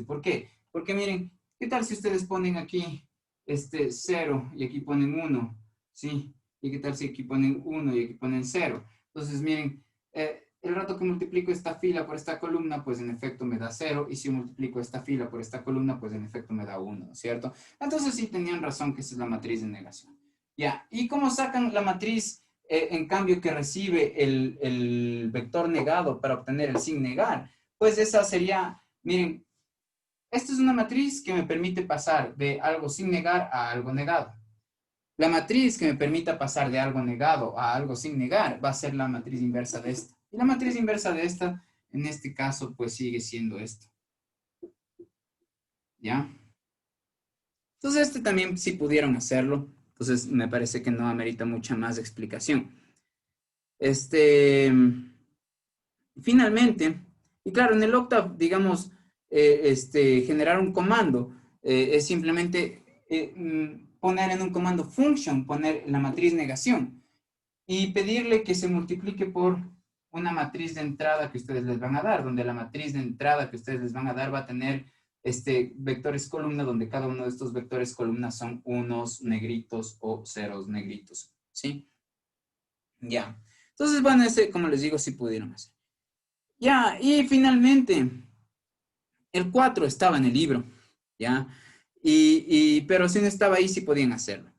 ¿Por qué? Porque miren, ¿qué tal si ustedes ponen aquí 0 y aquí ponen 1, ¿sí? ¿Y qué tal si aquí ponen 1 y aquí ponen 0? Entonces, miren, el rato que multiplico esta fila por esta columna, pues en efecto me da 0, y si multiplico esta fila por esta columna, pues en efecto me da 1, ¿cierto? Entonces sí tenían razón que esa es la matriz de negación. Ya, ¿y cómo sacan la matriz en cambio que recibe el vector negado para obtener el sin negar, pues esa sería, miren, esta es una matriz que me permite pasar de algo sin negar a algo negado. La matriz que me permita pasar de algo negado a algo sin negar va a ser la matriz inversa de esta. Y la matriz inversa de esta, en este caso, pues sigue siendo esto. ¿Ya? Entonces, este también sí pudieron hacerlo. Entonces, me parece que no amerita mucha más explicación. Finalmente, y claro, en el octave, digamos, generar un comando es simplemente poner en un comando function, poner la matriz negación y pedirle que se multiplique por una matriz de entrada que ustedes les van a dar, donde la matriz de entrada que ustedes les van a dar va a tener vectores columna, donde cada uno de estos vectores columna son unos negritos o ceros negritos, ¿sí? Ya. Entonces, bueno, como les digo, sí pudieron hacer. Ya, y finalmente, el 4 estaba en el libro, ¿ya? Pero si no estaba ahí, sí podían hacerlo.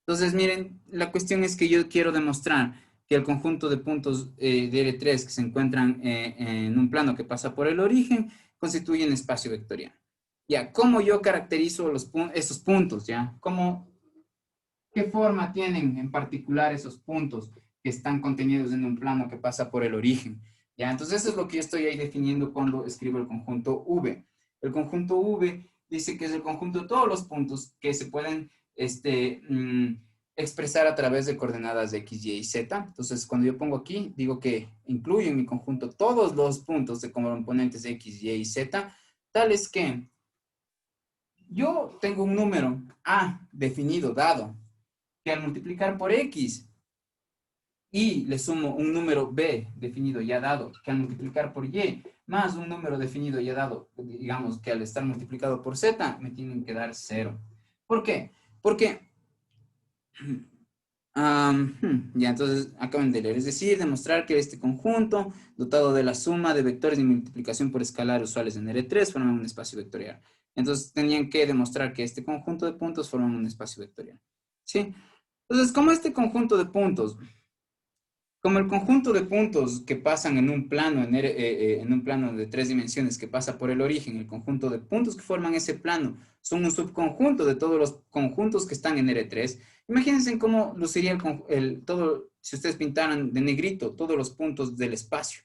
Entonces, miren, la cuestión es que yo quiero demostrar que el conjunto de puntos de R3 que se encuentran en un plano que pasa por el origen constituyen espacio vectorial. Ya, ¿cómo yo caracterizo esos puntos? ¿Ya? ¿Qué forma tienen en particular esos puntos que están contenidos en un plano que pasa por el origen? ¿Ya? Entonces, eso es lo que yo estoy ahí definiendo cuando escribo el conjunto V. El conjunto V dice que es el conjunto de todos los puntos que se pueden expresar a través de coordenadas de X, Y y Z. Entonces, cuando yo pongo aquí, digo que incluyo en mi conjunto todos los puntos de componentes X, Y y Z, tales que yo tengo un número A definido, dado, que al multiplicar por X y le sumo un número B definido ya dado, que al multiplicar por Y, más un número definido ya dado, digamos que al estar multiplicado por Z, me tienen que dar 0. ¿Por qué? Porque, ya entonces acaban de leer, es decir, demostrar que este conjunto, dotado de la suma de vectores de multiplicación por escalar usuales en R3, forman un espacio vectorial. Entonces tenían que demostrar que este conjunto de puntos forman un espacio vectorial. ¿Sí? Entonces, como este conjunto de puntos, como el conjunto de puntos que pasan en un plano, en un plano de 3 dimensiones que pasa por el origen, el conjunto de puntos que forman ese plano son un subconjunto de todos los conjuntos que están en R3. Imagínense cómo luciría todo, si ustedes pintaran de negrito todos los puntos del espacio.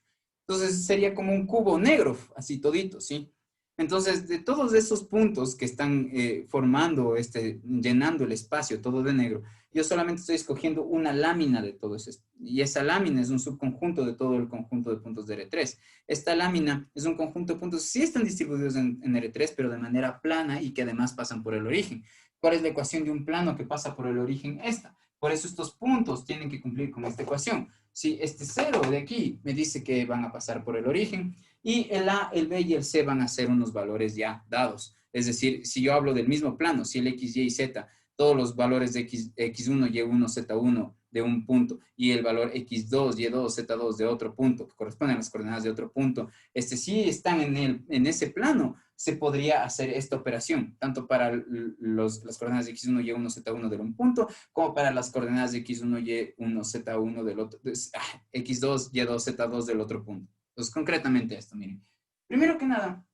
Entonces sería como un cubo negro, así todito, ¿sí? Entonces, de todos esos puntos que están formando, llenando el espacio todo de negro, yo solamente estoy escogiendo una lámina de todo eso. Y esa lámina es un subconjunto de todo el conjunto de puntos de R3. Esta lámina es un conjunto de puntos, sí están distribuidos en R3, pero de manera plana y que además pasan por el origen. ¿Cuál es la ecuación de un plano que pasa por el origen? Esta. Por eso estos puntos tienen que cumplir con esta ecuación. Si este 0 de aquí me dice que van a pasar por el origen, y el A, el B y el C van a ser unos valores ya dados. Es decir, si yo hablo del mismo plano, si el X, Y y Z, todos los valores de X1, Y1, Z1 de un punto y el valor X2, Y2, Z2 de otro punto, que corresponden a las coordenadas de otro punto, sí están en ese plano, se podría hacer esta operación, tanto para las coordenadas de X1, Y1, Z1 de un punto, como para las coordenadas de X1, Y1, Z1 del otro, X2, Y2, Z2 del otro punto. Entonces, concretamente esto, miren. Primero que nada,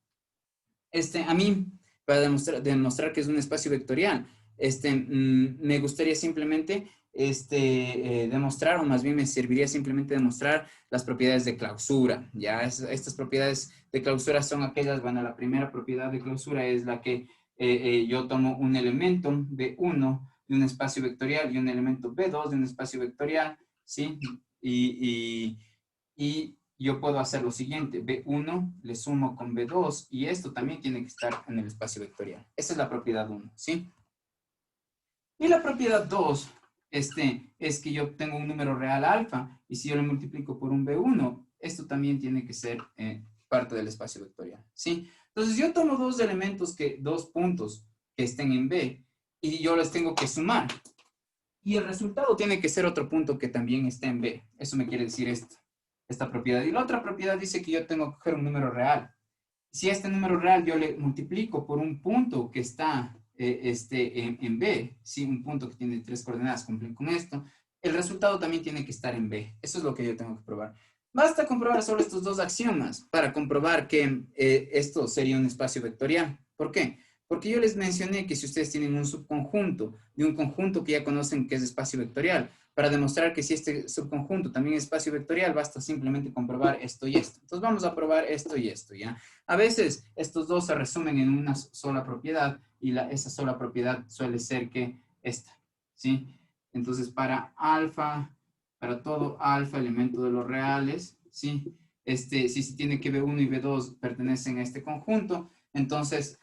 a mí, para demostrar que es un espacio vectorial, me gustaría simplemente demostrar, o más bien me serviría simplemente demostrar las propiedades de clausura. Ya estas propiedades de clausura son aquellas, bueno, la primera propiedad de clausura es la que yo tomo un elemento B1 de un espacio vectorial y un elemento B2 de un espacio vectorial, ¿sí? Y yo puedo hacer lo siguiente, B1 le sumo con B2 y esto también tiene que estar en el espacio vectorial. Esa es la propiedad 1, ¿sí? Y la propiedad 2 es que yo tengo un número real alfa y si yo lo multiplico por un B1, esto también tiene que ser parte del espacio vectorial, ¿sí? Entonces yo tomo dos puntos que estén en B y yo les tengo que sumar. Y el resultado tiene que ser otro punto que también esté en B. Eso me quiere decir esta propiedad. Y la otra propiedad dice que yo tengo que coger un número real. Si este número real yo le multiplico por un punto que está en B, ¿sí? Un punto que tiene 3 coordenadas, cumplen con esto, el resultado también tiene que estar en B. Eso es lo que yo tengo que probar. Basta comprobar solo estos dos axiomas para comprobar que esto sería un espacio vectorial. ¿Por qué? Porque yo les mencioné que si ustedes tienen un subconjunto de un conjunto que ya conocen que es espacio vectorial, para demostrar que si este subconjunto también es espacio vectorial, basta simplemente comprobar esto y esto. Entonces vamos a probar esto y esto, ¿ya? A veces estos dos se resumen en una sola propiedad y esa sola propiedad suele ser que esta, ¿sí? Entonces para alfa, para todo alfa, elemento de los reales, ¿sí? Si se tiene que B1 y B2 pertenecen a este conjunto, entonces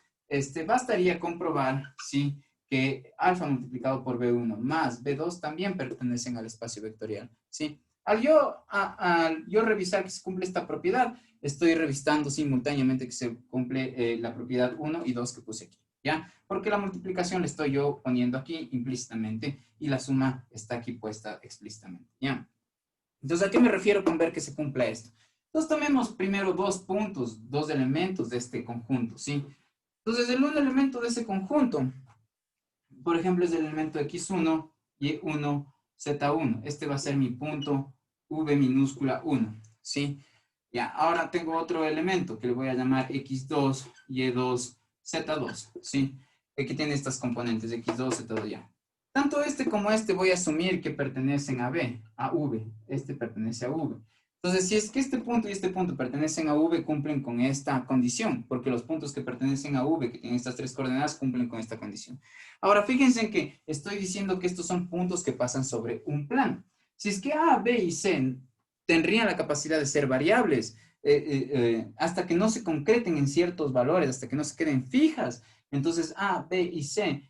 bastaría comprobar, ¿sí? Que alfa multiplicado por B1 más B2 también pertenecen al espacio vectorial, ¿sí? Al yo revisar que se cumple esta propiedad, estoy revisando simultáneamente que se cumple la propiedad 1 y 2 que puse aquí, ¿ya? Porque la multiplicación la estoy yo poniendo aquí implícitamente y la suma está aquí puesta explícitamente, ¿ya? Entonces, ¿a qué me refiero con ver que se cumpla esto? Entonces, tomemos primero dos puntos, dos elementos de este conjunto, ¿sí? Entonces, el un elemento de ese conjunto, por ejemplo, es el elemento x1, y1, z1. Este va a ser mi punto v minúscula 1, ¿sí? Ya, ahora tengo otro elemento que le voy a llamar x2, y2, z2, ¿sí? Aquí tiene estas componentes, x2, z2, ya. Tanto este como este voy a asumir que pertenecen a B, a V. Este pertenece a V. Entonces, si es que este punto y este punto pertenecen a V, cumplen con esta condición, porque los puntos que pertenecen a V, que tienen estas tres coordenadas, cumplen con esta condición. Ahora, fíjense en que estoy diciendo que estos son puntos que pasan sobre un plano. Si es que A, B y C tendrían la capacidad de ser variables, hasta que no se concreten en ciertos valores, hasta que no se queden fijas, entonces A, B y C,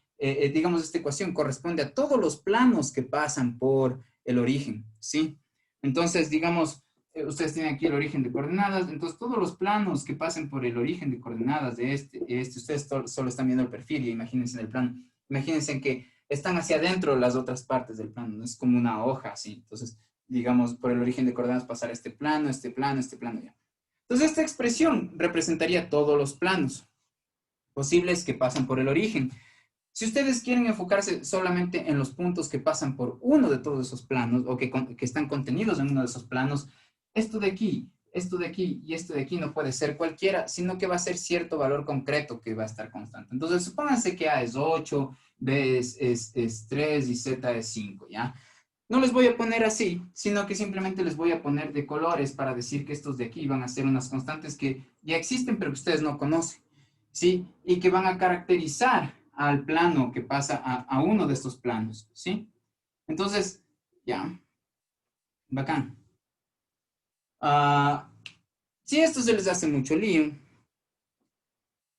digamos, esta ecuación corresponde a todos los planos que pasan por el origen, ¿sí? Entonces, digamos, ustedes tienen aquí el origen de coordenadas, entonces todos los planos que pasen por el origen de coordenadas de ustedes solo están viendo el perfil y imagínense en el plano, imagínense que están hacia adentro las otras partes del plano, ¿no? Es como una hoja así, entonces, digamos, por el origen de coordenadas pasar este plano, ya. Entonces, esta expresión representaría todos los planos posibles que pasan por el origen. Si ustedes quieren enfocarse solamente en los puntos que pasan por uno de todos esos planos o que están contenidos en uno de esos planos, esto de aquí y esto de aquí no puede ser cualquiera, sino que va a ser cierto valor concreto que va a estar constante. Entonces, supónganse que A es 8, B es 3 y Z es 5, ¿ya? No les voy a poner así, sino que simplemente les voy a poner de colores para decir que estos de aquí van a ser unas constantes que ya existen, pero que ustedes no conocen, ¿sí? Y que van a caracterizar al plano que pasa a uno de estos planos, ¿sí? Entonces, ya, bacán. Si esto se les hace mucho lío,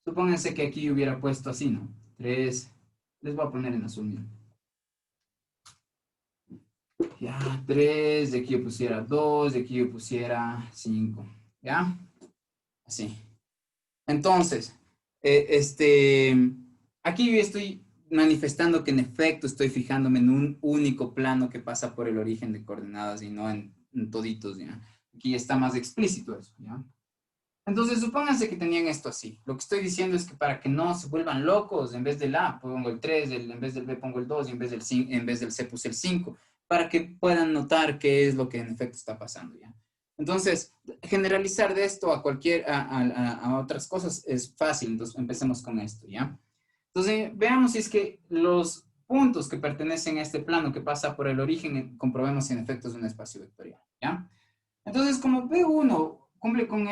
supónganse que aquí hubiera puesto así, ¿no? 3, les voy a poner en azul, ¿no? Ya, 3, de aquí yo pusiera 2, de aquí yo pusiera 5, ¿ya? Así. Entonces, aquí yo estoy manifestando que en efecto estoy fijándome en un único plano que pasa por el origen de coordenadas y no en toditos, ¿ya? Aquí está más explícito eso, ¿ya? Entonces, supónganse que tenían esto así. Lo que estoy diciendo es que para que no se vuelvan locos, en vez del A pongo el 3, en vez del B pongo el 2 y en vez del C puse el 5, para que puedan notar qué es lo que en efecto está pasando, ¿ya? Entonces, generalizar de esto a otras cosas es fácil. Entonces, empecemos con esto, ¿ya? Entonces, veamos si es que los puntos que pertenecen a este plano que pasa por el origen, comprobemos si en efecto es un espacio vectorial, ¿ya? Entonces, como B1 cumple con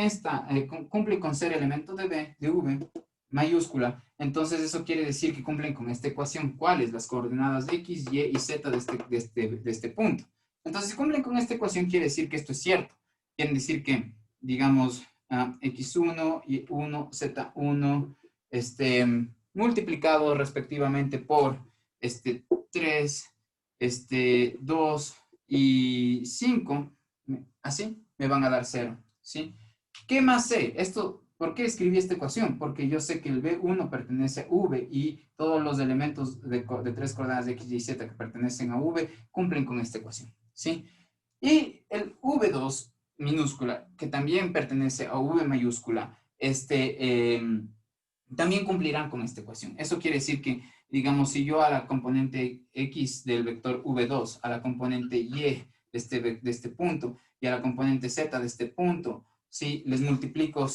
cumple con ser elemento de B, de V, mayúscula, entonces eso quiere decir que cumplen con esta ecuación. ¿Cuáles? Las coordenadas X, Y y Z de este punto. Entonces, si cumplen con esta ecuación, quiere decir que esto es cierto. Quiere decir que, digamos, X1, Y1, Z1, multiplicado respectivamente por 3, 2 y 5, así me van a dar 0, ¿sí? ¿Qué más sé? ¿Por qué escribí esta ecuación? Porque yo sé que el B1 pertenece a V y todos los elementos de tres coordenadas de X, Y, Z que pertenecen a V cumplen con esta ecuación, ¿sí? Y el V2 minúscula, que también pertenece a V mayúscula, también cumplirán con esta ecuación. Eso quiere decir que, digamos, si yo a la componente X del vector V2, a la componente Y de este punto y a la componente Z de este punto, ¿sí? Les multiplico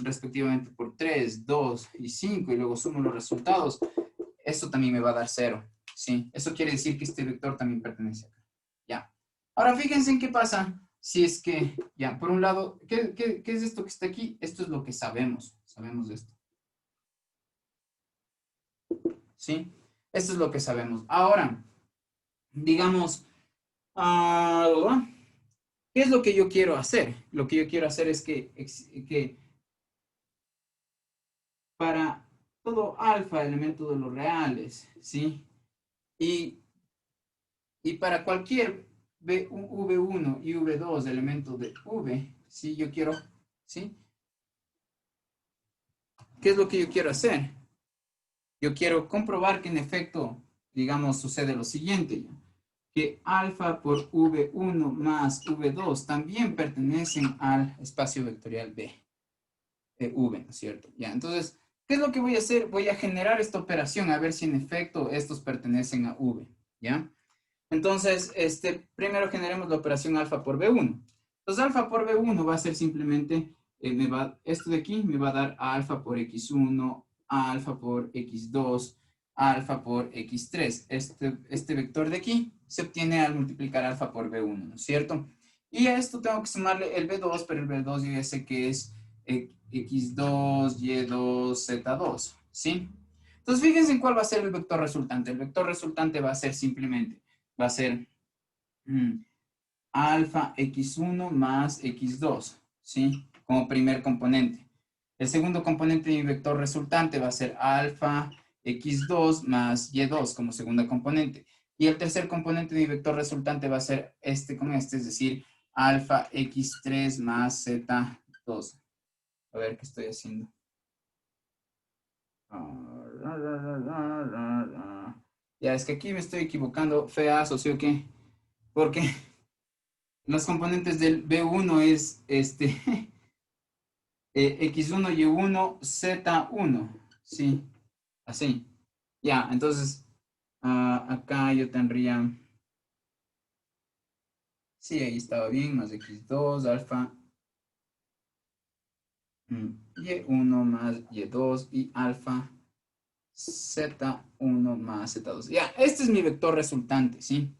respectivamente por 3, 2 y 5 y luego sumo los resultados, esto también me va a dar 0, ¿sí? Eso quiere decir que este vector también pertenece acá, ¿ya? Ahora fíjense en qué pasa si es que, ya, por un lado, ¿qué es esto que está aquí? Esto es lo que sabemos de esto. ¿Sí? Esto es lo que sabemos. Ahora, digamos, ¿qué es lo que yo quiero hacer? Lo que yo quiero hacer es que para todo alfa, elemento de los reales, ¿sí? Y para cualquier V1 y V2, elemento de V, ¿sí? Yo quiero, ¿sí? ¿Qué es lo que yo quiero hacer? Yo quiero comprobar que en efecto, digamos, sucede lo siguiente, ¿ya? Que alfa por V1 más V2 también pertenecen al espacio vectorial B, V, ¿no es cierto? Ya, entonces, ¿qué es lo que voy a hacer? Voy a generar esta operación a ver si en efecto estos pertenecen a V, ¿ya? Entonces, primero generemos la operación alfa por B1. Entonces, alfa por B1 va a ser simplemente, esto de aquí me va a dar alfa por X1, alfa por X2, alfa por X3. Este vector de aquí se obtiene al multiplicar alfa por B1, ¿no es cierto? Y a esto tengo que sumarle el B2, pero el B2 yo ya sé que es X2, Y2, Z2, ¿sí? Entonces, fíjense en cuál va a ser el vector resultante. El vector resultante va a ser simplemente, va a ser alfa X1 más X2, ¿sí? Como primer componente. El segundo componente de mi vector resultante va a ser alfa X2 más Y2 como segunda componente. Y el tercer componente de mi vector resultante va a ser este con este, es decir, alfa X3 más Z2. A ver qué estoy haciendo. Ya, es que aquí me estoy equivocando, feazo, ¿sí o qué? Porque los componentes del B1 es X1, Y1, Z1, ¿sí? Así. Ya, entonces, acá yo tendría, sí, ahí estaba bien, más X2, alfa, Y1 más Y2 y alfa, Z1 más Z2. Ya, este es mi vector resultante, ¿sí?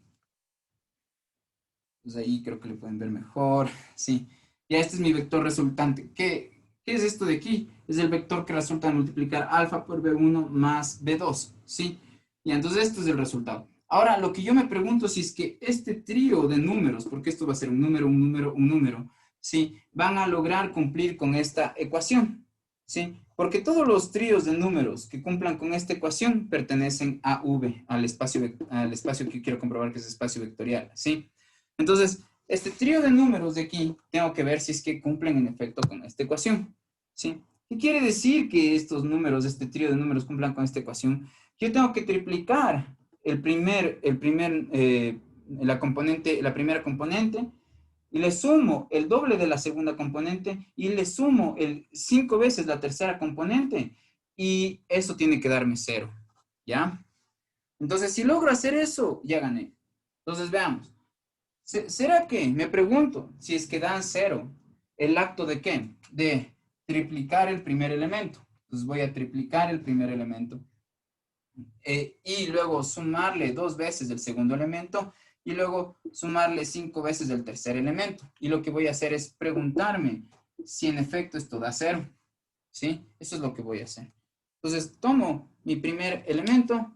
Pues ahí creo que le pueden ver mejor, sí. Ya este es mi vector resultante. ¿Qué es esto de aquí? Es el vector que resulta de multiplicar alfa por B1 más B2, ¿sí? Y entonces esto es el resultado. Ahora, lo que yo me pregunto si es que este trío de números, porque esto va a ser un número, un número, un número, ¿sí? Van a lograr cumplir con esta ecuación, ¿sí? Porque todos los tríos de números que cumplan con esta ecuación pertenecen a V, al espacio que quiero comprobar que es espacio vectorial, ¿sí? Entonces, este trío de números de aquí, tengo que ver si es que cumplen en efecto con esta ecuación, ¿sí? ¿Qué quiere decir que estos números, este trío de números cumplan con esta ecuación? Yo tengo que triplicar la primera componente y le sumo el doble de la segunda componente y le sumo 5 veces la tercera componente y eso tiene que darme 0, ¿ya? Entonces, si logro hacer eso, ya gané. Entonces, veamos. ¿Será que, me pregunto, si es que dan 0, el acto de qué? De triplicar el primer elemento. Entonces voy a triplicar el primer elemento y luego sumarle 2 veces el segundo elemento y luego sumarle 5 veces el tercer elemento. Y lo que voy a hacer es preguntarme si en efecto esto da 0. ¿Sí? Eso es lo que voy a hacer. Entonces tomo mi primer elemento,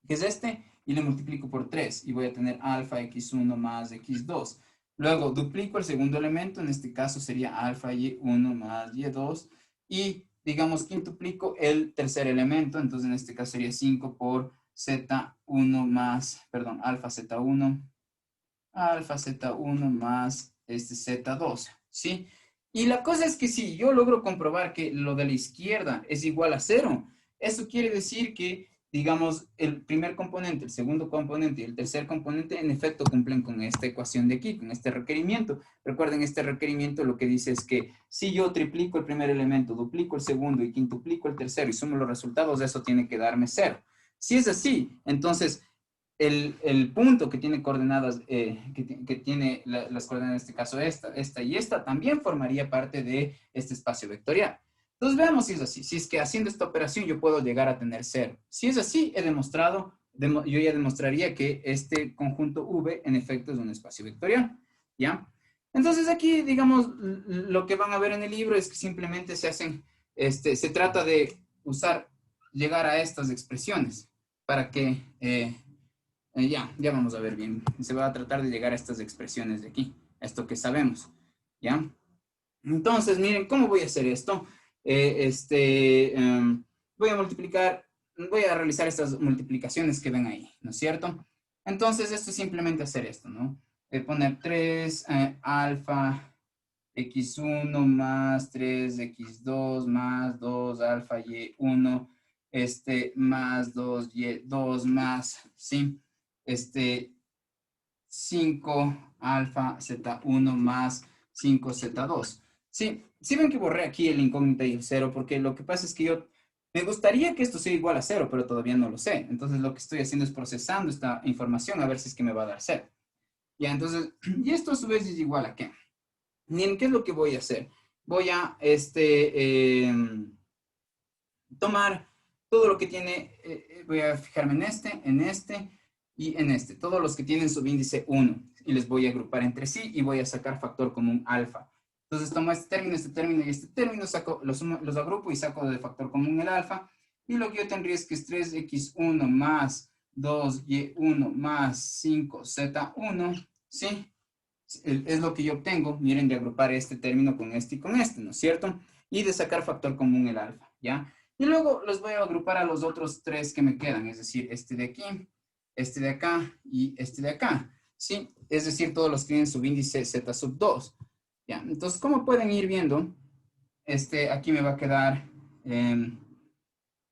que es este, y le multiplico por 3 y voy a tener alfa x1 más x2. Luego duplico el segundo elemento, en este caso sería alfa y1 más y2 y digamos quintuplico el tercer elemento, entonces en este caso sería 5 por z1 más, perdón, alfa z1 más z2, ¿sí? Y la cosa es que si yo logro comprobar que lo de la izquierda es igual a 0, eso quiere decir que digamos, el primer componente, el segundo componente y el tercer componente, en efecto, cumplen con esta ecuación de aquí, con este requerimiento. Recuerden, este requerimiento lo que dice es que si yo triplico el primer elemento, duplico el segundo y quintuplico el tercero y sumo los resultados, eso tiene que darme 0. Si es así, entonces el punto que tiene coordenadas, que tiene las coordenadas, en este caso esta y esta, también formaría parte de este espacio vectorial. Entonces veamos si es así. Si es que haciendo esta operación yo puedo llegar a tener 0. Si es así, he demostrado, yo ya demostraría que este conjunto V en efecto es un espacio vectorial. ¿Ya? Entonces aquí, digamos, lo que van a ver en el libro es que simplemente se hacen, se trata de llegar a estas expresiones para que, ya vamos a ver bien. Se va a tratar de llegar a estas expresiones de aquí, esto que sabemos. ¿Ya? Entonces, miren, ¿cómo voy a hacer esto? Voy a multiplicar, voy a realizar estas multiplicaciones que ven ahí, ¿no es cierto? Entonces, esto es simplemente hacer esto, ¿no? Poner 3 alfa x1 más 3x2 más 2 alfa y1, más 2y2 más, ¿sí? 5 alfa z1 más 5 z2. Sí, sí ven que borré aquí el incógnita y el 0, porque lo que pasa es que yo me gustaría que esto sea igual a 0, pero todavía no lo sé. Entonces lo que estoy haciendo es procesando esta información a ver si es que me va a dar 0. Ya, entonces, y esto a su vez es igual a qué. Miren, ¿qué es lo que voy a hacer? Voy a tomar todo lo que tiene, voy a fijarme en este y en este. Todos los que tienen subíndice 1 y les voy a agrupar entre sí y voy a sacar factor común alfa. Entonces tomo este término y este término, los agrupo y saco de factor común el alfa. Y lo que yo tendría es que es 3x1 más 2y1 más 5z1, ¿sí? Es lo que yo obtengo, miren, de agrupar este término con este y con este, ¿no es cierto? Y de sacar factor común el alfa, ¿ya? Y luego los voy a agrupar a los otros tres que me quedan, es decir, este de aquí, este de acá y este de acá, ¿sí? Es decir, todos los que tienen subíndice z sub 2, ¿ya? Entonces, como pueden ir viendo, aquí me va a quedar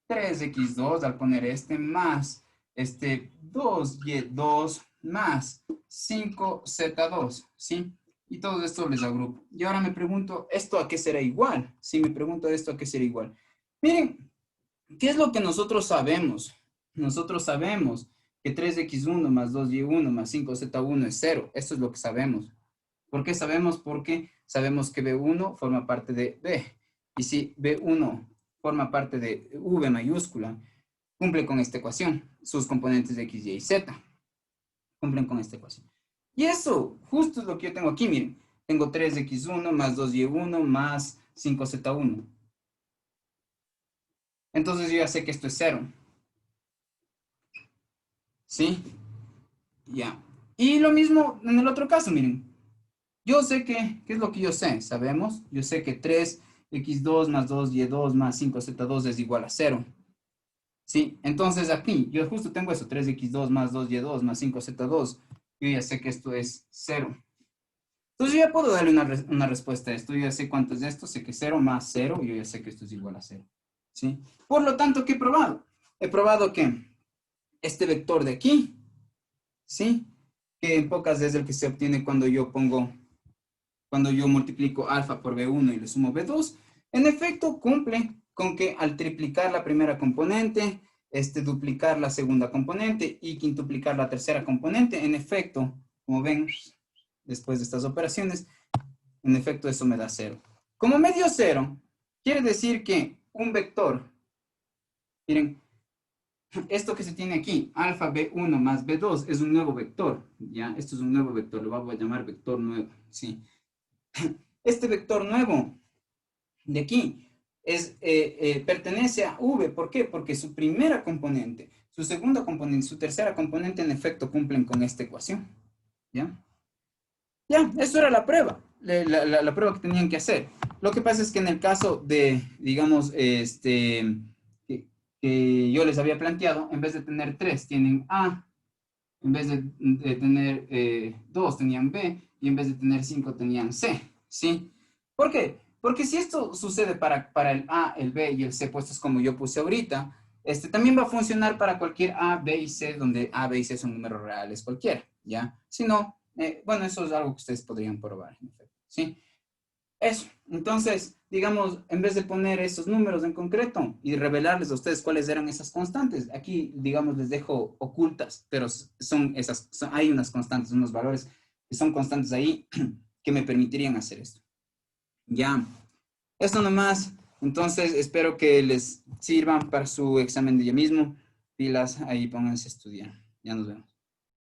3x2 al poner más 2y2 más 5z2, ¿sí? Y todo esto les agrupo. Y ahora me pregunto, ¿esto a qué será igual? Sí, me pregunto esto a qué será igual. Miren, ¿qué es lo que nosotros sabemos? Nosotros sabemos que 3x1 más 2y1 más 5z1 es 0. Esto es lo que sabemos. ¿Por qué sabemos? Porque sabemos que B1 forma parte de B. Y si B1 forma parte de V mayúscula, cumple con esta ecuación. Sus componentes de X, Y y Z cumplen con esta ecuación. Y eso justo es lo que yo tengo aquí, miren. Tengo 3x1 más 2y1 más 5z1. Entonces yo ya sé que esto es 0. ¿Sí? Ya. Y lo mismo en el otro caso, miren. Yo sé que, ¿qué es lo que yo sé? ¿Sabemos? Yo sé que 3x2 más 2y2 más 5z2 es igual a 0. ¿Sí? Entonces aquí, yo justo tengo eso, 3x2 más 2y2 más 5z2. Yo ya sé que esto es 0. Entonces yo ya puedo darle una respuesta a esto. Yo ya sé cuánto es esto, sé que 0 más 0, yo ya sé que esto es igual a 0. ¿Sí? Por lo tanto, ¿qué he probado? He probado que este vector de aquí, ¿sí? Que en pocas es el que se obtiene cuando yo multiplico alfa por B1 y le sumo B2, en efecto cumple con que al triplicar la primera componente, duplicar la segunda componente y quintuplicar la tercera componente, en efecto, como ven, después de estas operaciones, en efecto eso me da 0. Como me dio 0, quiere decir que un vector, miren, esto que se tiene aquí, alfa B1 más B2, es un nuevo vector, ¿ya? Esto es un nuevo vector, lo vamos a llamar vector nuevo, ¿sí? Este vector nuevo de aquí pertenece a V. ¿Por qué? Porque su primera componente, su segunda componente, su tercera componente en efecto cumplen con esta ecuación. ¿Ya? Ya, eso era la prueba. La prueba que tenían que hacer. Lo que pasa es que en el caso de, digamos, que yo les había planteado, en vez de tener 3, tienen A, en vez de tener 2, tenían B, y en vez de tener 5, tenían C, ¿sí? ¿Por qué? Porque si esto sucede para el A, el B y el C puestos como yo puse ahorita, También va a funcionar para cualquier A, B y C, donde A, B y C son números reales cualquiera, ¿ya? Si no, bueno, eso es algo que ustedes podrían probar, en efecto, ¿sí? Eso. Entonces, digamos, en vez de poner esos números en concreto y revelarles a ustedes cuáles eran esas constantes, aquí, digamos, les dejo ocultas, pero son esas, hay unas constantes, unos valores que son constantes ahí que me permitirían hacer esto. Ya, esto nomás. Entonces, espero que les sirvan para su examen de ya mismo. Pilas, ahí pónganse a estudiar. Ya nos vemos.